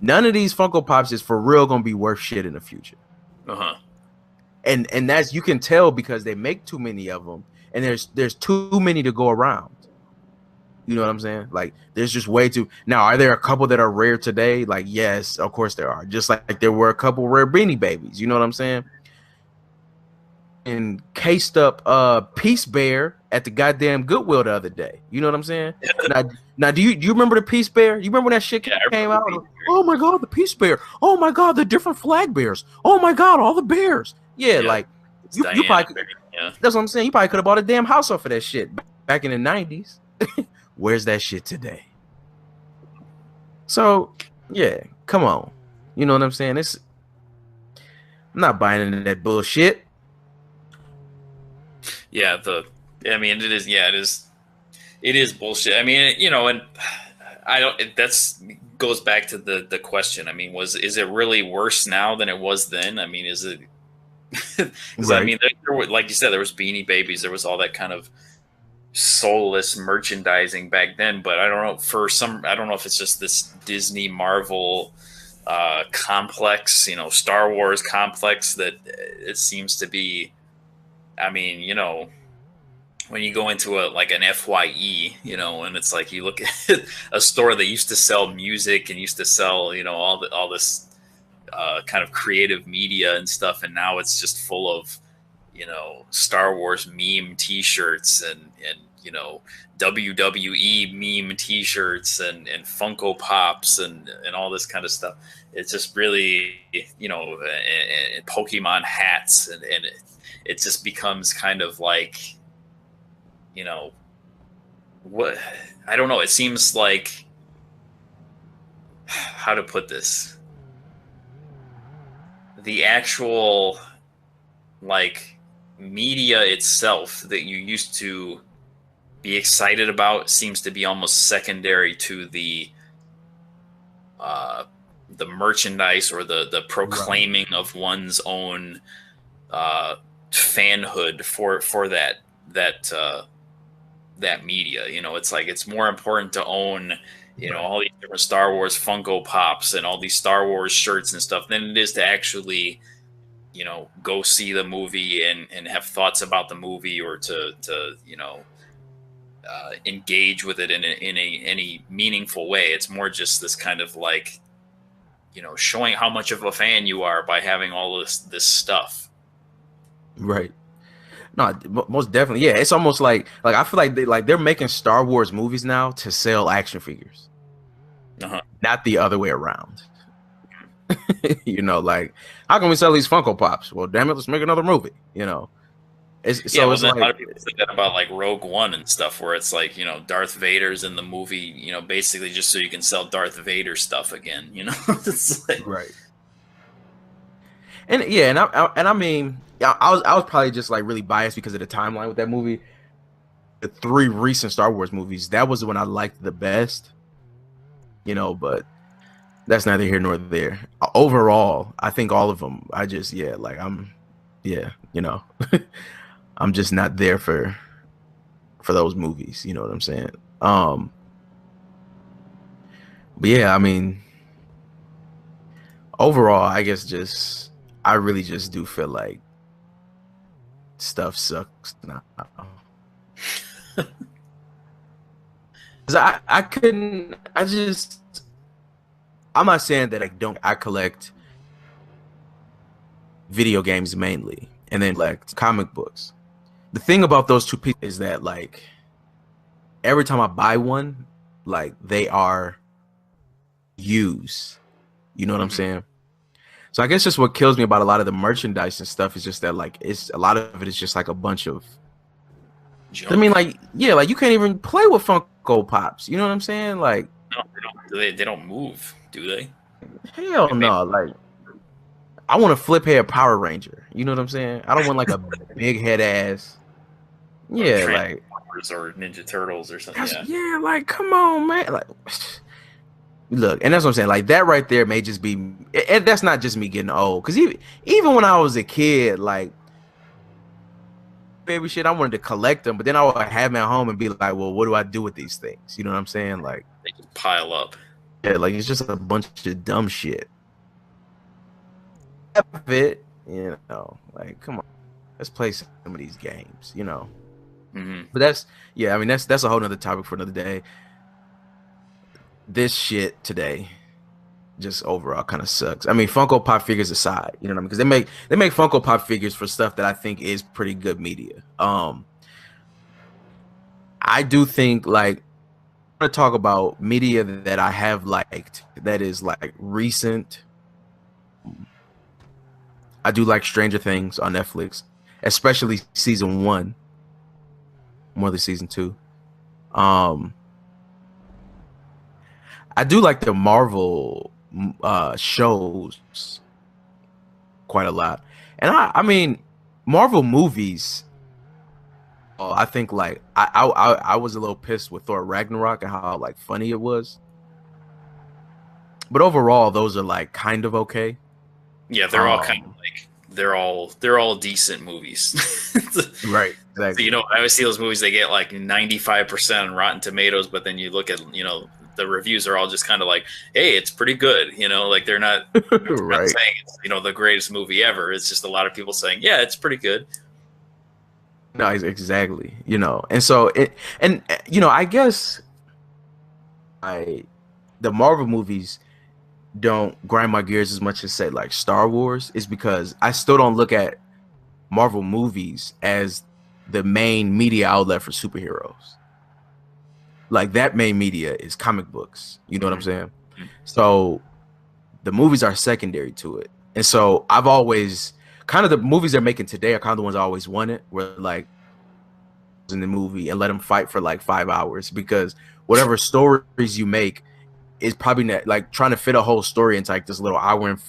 Speaker 2: None of these Funko Pops is for real gonna be worth shit in the future.
Speaker 1: Uh-huh.
Speaker 2: And that's, you can tell because they make too many of them, and there's too many to go around. You know what I'm saying? Like there's just way too. Now, are there a couple that are rare today? Like yes, of course there are. Just like there were a couple rare Beanie Babies. You know what I'm saying? And cased up Peace Bear at the goddamn Goodwill the other day. You know what I'm saying? Now do you remember the Peace Bear? You remember when that shit came out? Oh my god, the Peace Bear. Oh my god, the different flag bears. Oh my god, all the bears. Yeah, like you probably that's what I'm saying. You probably could have bought a damn house off of that shit back in the 90s. Where's that shit today? So yeah, come on. You know what I'm saying? I'm not buying into that bullshit.
Speaker 1: Yeah, I mean, it is. Yeah, it is bullshit. I mean, and I don't. That's goes back to the question. I mean, is it really worse now than it was then? I mean, is it? Because right. I mean, there were, like you said, there was Beanie Babies. There was all that kind of soulless merchandising back then. But I don't know. I don't know if it's just this Disney Marvel complex, Star Wars complex that it seems to be. I mean, when you go into an FYE, and it's like you look at a store that used to sell music and used to sell, all this kind of creative media and stuff, and now it's just full of, Star Wars meme T-shirts and WWE meme T-shirts and Funko Pops and all this kind of stuff. It's just really, and Pokemon hats and it just becomes kind of like, what, I don't know. It seems like, how to put this, the actual media itself that you used to be excited about seems to be almost secondary to the merchandise or the proclaiming right. of one's own fanhood for that media. It's like it's more important to own all these different Star Wars Funko Pops and all these Star Wars shirts and stuff than it is to actually go see the movie and have thoughts about the movie or to engage with it in any meaningful way. It's more just this kind of showing how much of a fan you are by having all this stuff.
Speaker 2: Right. No, most definitely. Yeah, it's almost like I feel like they're making Star Wars movies now to sell action figures.
Speaker 1: Uh-huh.
Speaker 2: Not the other way around. Like, how can we sell these Funko Pops? Well, damn it, let's make another movie. It's like,
Speaker 1: a lot of people say that about Rogue One and stuff, where it's like Darth Vader's in the movie, basically just so you can sell Darth Vader stuff again. It's like
Speaker 2: right. And yeah, and I mean, Yeah, I was probably just like really biased because of the timeline with that movie. The 3 recent Star Wars movies, that was the one I liked the best, but that's neither here nor there. Overall, I think all of them, I just, yeah, like yeah, I'm just not there for those movies. You know what I'm saying? But yeah, I mean, overall, I guess I really just do feel like stuff sucks now. Cause I couldn't, I'm not saying that I collect video games mainly and then collect comic books. The thing about those two pieces is that like every time I buy one, like they are used. You know what I'm saying? So I guess just what kills me about a lot of the merchandise and stuff is just that like it's a lot of it is just like a bunch of junk. I mean, like, yeah, like you can't even play with Funko Pops. You know what I'm saying? Like,
Speaker 1: no, they don't move, do they?
Speaker 2: Hell no. Like, I want a flip head Power Ranger. You know what I'm saying? I don't want like a big head ass. Yeah, like
Speaker 1: or Ninja Turtles or something.
Speaker 2: Yeah, like come on, man. Like, look, and that's what I'm saying. Like that right there may just be. And that's not just me getting old. Because even when I was a kid, like baby shit, I wanted to collect them, but then I would have them at home and be like, well, what do I do with these things? You know what I'm saying? Like
Speaker 1: they just pile up.
Speaker 2: Yeah, like it's just a bunch of dumb shit. It, like come on, let's play some of these games, But that's I mean that's a whole nother topic for another day. This shit today just overall kind of sucks. I mean, Funko Pop figures aside, you know what I mean? Because they make Funko Pop figures for stuff that I think is pretty good media. I do think like I'm gonna talk about media that I have liked that is like recent. I do like Stranger Things on Netflix, especially season 1, more than season 2. I do like the Marvel shows quite a lot, and I mean Marvel movies. I think like I was a little pissed with Thor Ragnarok and how like funny it was, but overall those are like kind of okay.
Speaker 1: Yeah, they're all kind of like they're all decent movies.
Speaker 2: Right. Exactly.
Speaker 1: So, I always see those movies, they get like 95% on Rotten Tomatoes, but then you look at, the reviews are all just kind of like, hey, it's pretty good. Like they're not,
Speaker 2: right.
Speaker 1: not saying it's, the greatest movie ever. It's just a lot of people saying, yeah, it's pretty good.
Speaker 2: No, exactly. And so I guess the Marvel movies don't grind my gears as much as say like Star Wars is because I still don't look at Marvel movies as the main media outlet for superheroes. Like that main media is comic books. You know what I'm saying? So the movies are secondary to it. And so I've always kind of the movies they're making today are kind of the ones I always wanted, where like in the movie and let them fight for like 5 hours, because whatever stories you make is probably not like trying to fit a whole story into like this little hour and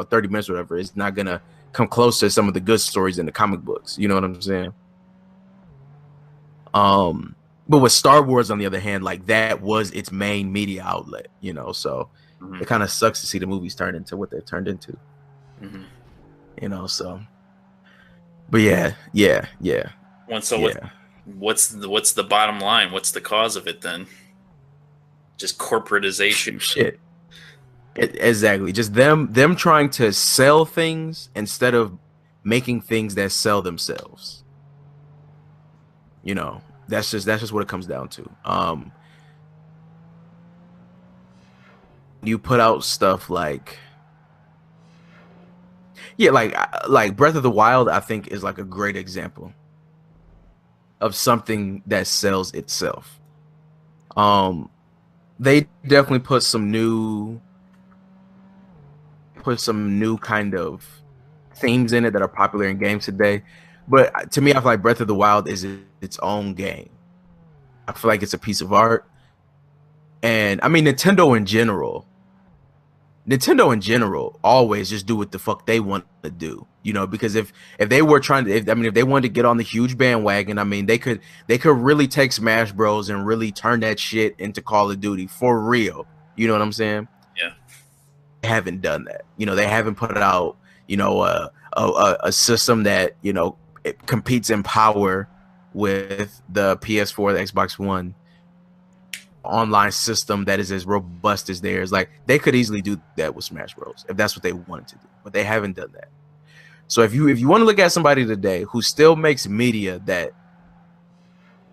Speaker 2: 30 minutes or whatever. It's not gonna come close to some of the good stories in the comic books. You know what I'm saying? But with Star Wars, on the other hand, like that was its main media outlet, so it kind of sucks to see the movies turn into what they've turned into. So but yeah.
Speaker 1: What's the bottom line? What's the cause of it then? Just corporatization.
Speaker 2: Shit. Exactly. Just them trying to sell things instead of making things that sell themselves. That's just what it comes down to. You put out stuff like like Breath of the Wild, I think is like a great example of something that sells itself. They definitely put some new kind of themes in it that are popular in games today. But to me, I feel like Breath of the Wild is its own game. I feel like it's a piece of art. And I mean, Nintendo in general Nintendo in general always just do what the fuck they want to do, you know, because if they were trying to, if they wanted to get on the huge bandwagon, I mean, they could really take Smash Bros and really turn that shit into Call of Duty for real. You know what I'm saying?
Speaker 1: Yeah.
Speaker 2: They haven't done that. You know, they haven't put out, you know, a system that, you know, it competes in power with the PS4, the Xbox One online system that is as robust as theirs. Like, they could easily do that with Smash Bros if that's what they wanted to do, but they haven't done that. So if you want to look at somebody today who still makes media that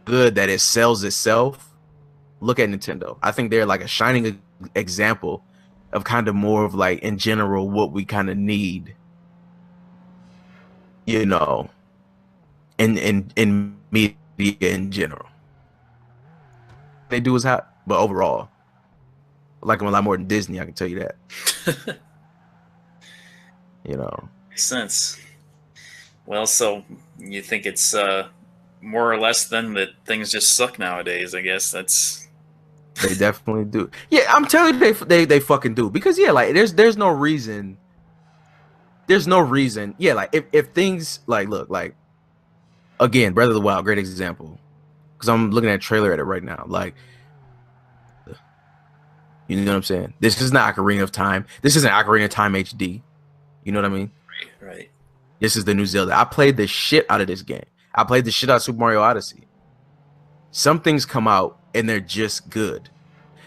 Speaker 2: good, that it sells itself, look at Nintendo. I think they're like a shining example of kind of more of like, in general, what we kind of need, you know, in media in general. They do is hot, but overall, I like them a lot more than Disney. I can tell you that. You know,
Speaker 1: makes sense. Well, so you think it's more or less then that things just suck nowadays? I guess that's.
Speaker 2: They definitely do. Yeah, I'm telling you, they fucking do, because yeah, like there's no reason. There's no reason. Yeah, like if things like, look, like, again, Breath of the Wild, great example. Because I'm looking at a trailer at it right now. Like, you know what I'm saying? This is not Ocarina of Time. This isn't Ocarina of Time HD. You know what I mean?
Speaker 1: Right.
Speaker 2: This is the new Zelda. I played the shit out of this game. I played the shit out of Super Mario Odyssey. Some things come out and they're just good.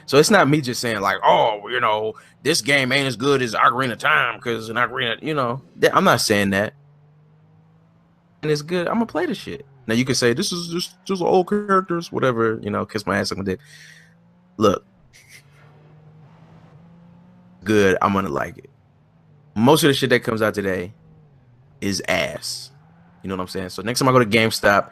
Speaker 2: So it's not me just saying like, oh, you know, this game ain't as good as Ocarina of Time because an Ocarina, you know, I'm not saying that. And it's good. I'm gonna play the shit. Now you can say this is just old characters, whatever, you know, kiss my ass on my dick. Look, good. I'm gonna like it. Most of the shit that comes out today is ass. You know what I'm saying? So next time I go to GameStop,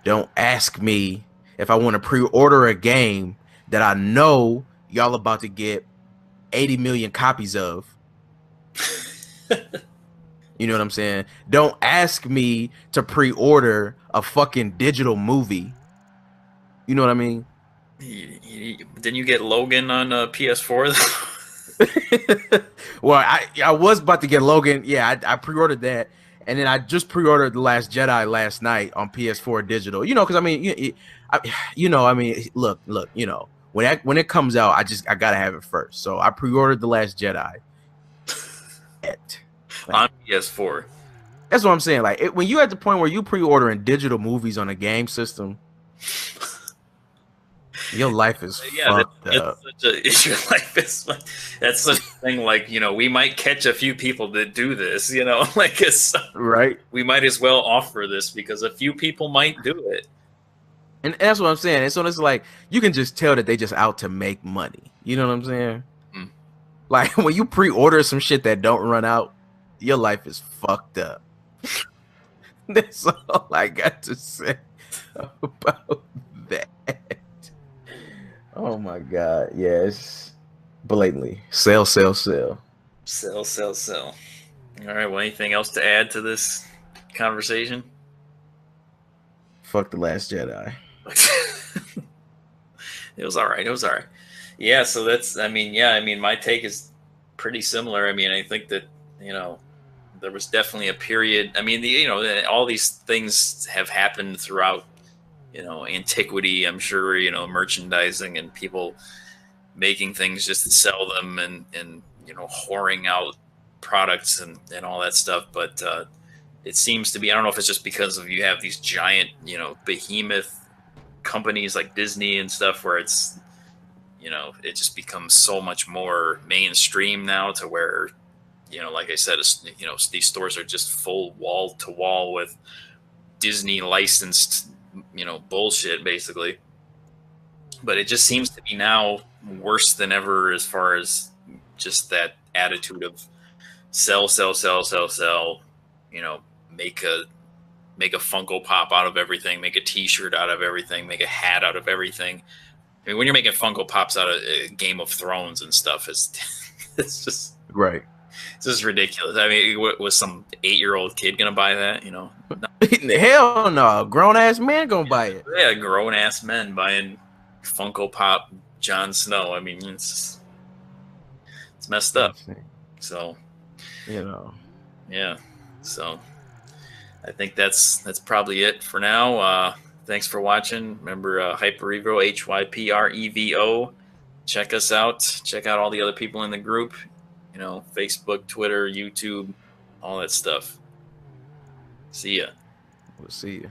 Speaker 2: don't ask me if I want to pre-order a game that I know y'all about to get 80 million copies of. You know what I'm saying? Don't ask me to pre-order a fucking digital movie. You know what I mean?
Speaker 1: Didn't you get Logan on PS4?
Speaker 2: Well, I was about to get Logan. Yeah, I pre-ordered that. And then I just pre-ordered The Last Jedi last night on PS4 digital. You know, because I mean, look, you know, when it comes out, I gotta have it first. So I pre-ordered The Last Jedi
Speaker 1: on PS4.
Speaker 2: That's what I'm saying. Like, when you at the point where you pre-ordering digital movies on a game system, your life is fucked up.
Speaker 1: Your life is that's such a thing. Like, you know, we might catch a few people that do this. You know, like, it's
Speaker 2: right.
Speaker 1: We might as well offer this because a few people might do it.
Speaker 2: And that's what I'm saying. And so it's like, you can just tell that they just out to make money. You know what I'm saying? Mm. Like, when you pre-order some shit that don't run out, your life is fucked up. That's all I got to say about that. Oh my god, yes. Blatantly. Sell.
Speaker 1: All right, well, anything else to add to this conversation?
Speaker 2: Fuck The Last Jedi.
Speaker 1: It was all right. Yeah, so that's, I mean, my take is pretty similar. I mean, I think that, you know, there was definitely a period. I mean, all these things have happened throughout, you know, antiquity. I'm sure, you know, merchandising and people making things just to sell them and you know, whoring out products and all that stuff. But it seems to be, I don't know if it's just because of you have these giant, you know, behemoth companies like Disney and stuff where it's, you know, it just becomes so much more mainstream now to where, you know, like I said, you know, these stores are just full wall to wall with Disney licensed, you know, bullshit basically. But it just seems to be now worse than ever as far as just that attitude of sell, you know, make a Funko Pop out of everything, make a T-shirt out of everything, make a hat out of everything. I mean, when you're making Funko Pops out of Game of Thrones and stuff, it's just
Speaker 2: right.
Speaker 1: It's just ridiculous. I mean, was some 8-year-old kid gonna buy that? You know,
Speaker 2: hell no, grown ass man gonna buy it.
Speaker 1: Yeah, grown ass men buying Funko Pop Jon Snow. I mean, it's It's messed up.
Speaker 2: Insane.
Speaker 1: So,
Speaker 2: You know.
Speaker 1: yeah. So I think that's probably it for now. Thanks for watching. Remember, hyprevo, HYPREVO. Check us out. Check out all the other people in the group. You know, Facebook, Twitter, YouTube, all that stuff. See ya.
Speaker 2: We'll see you.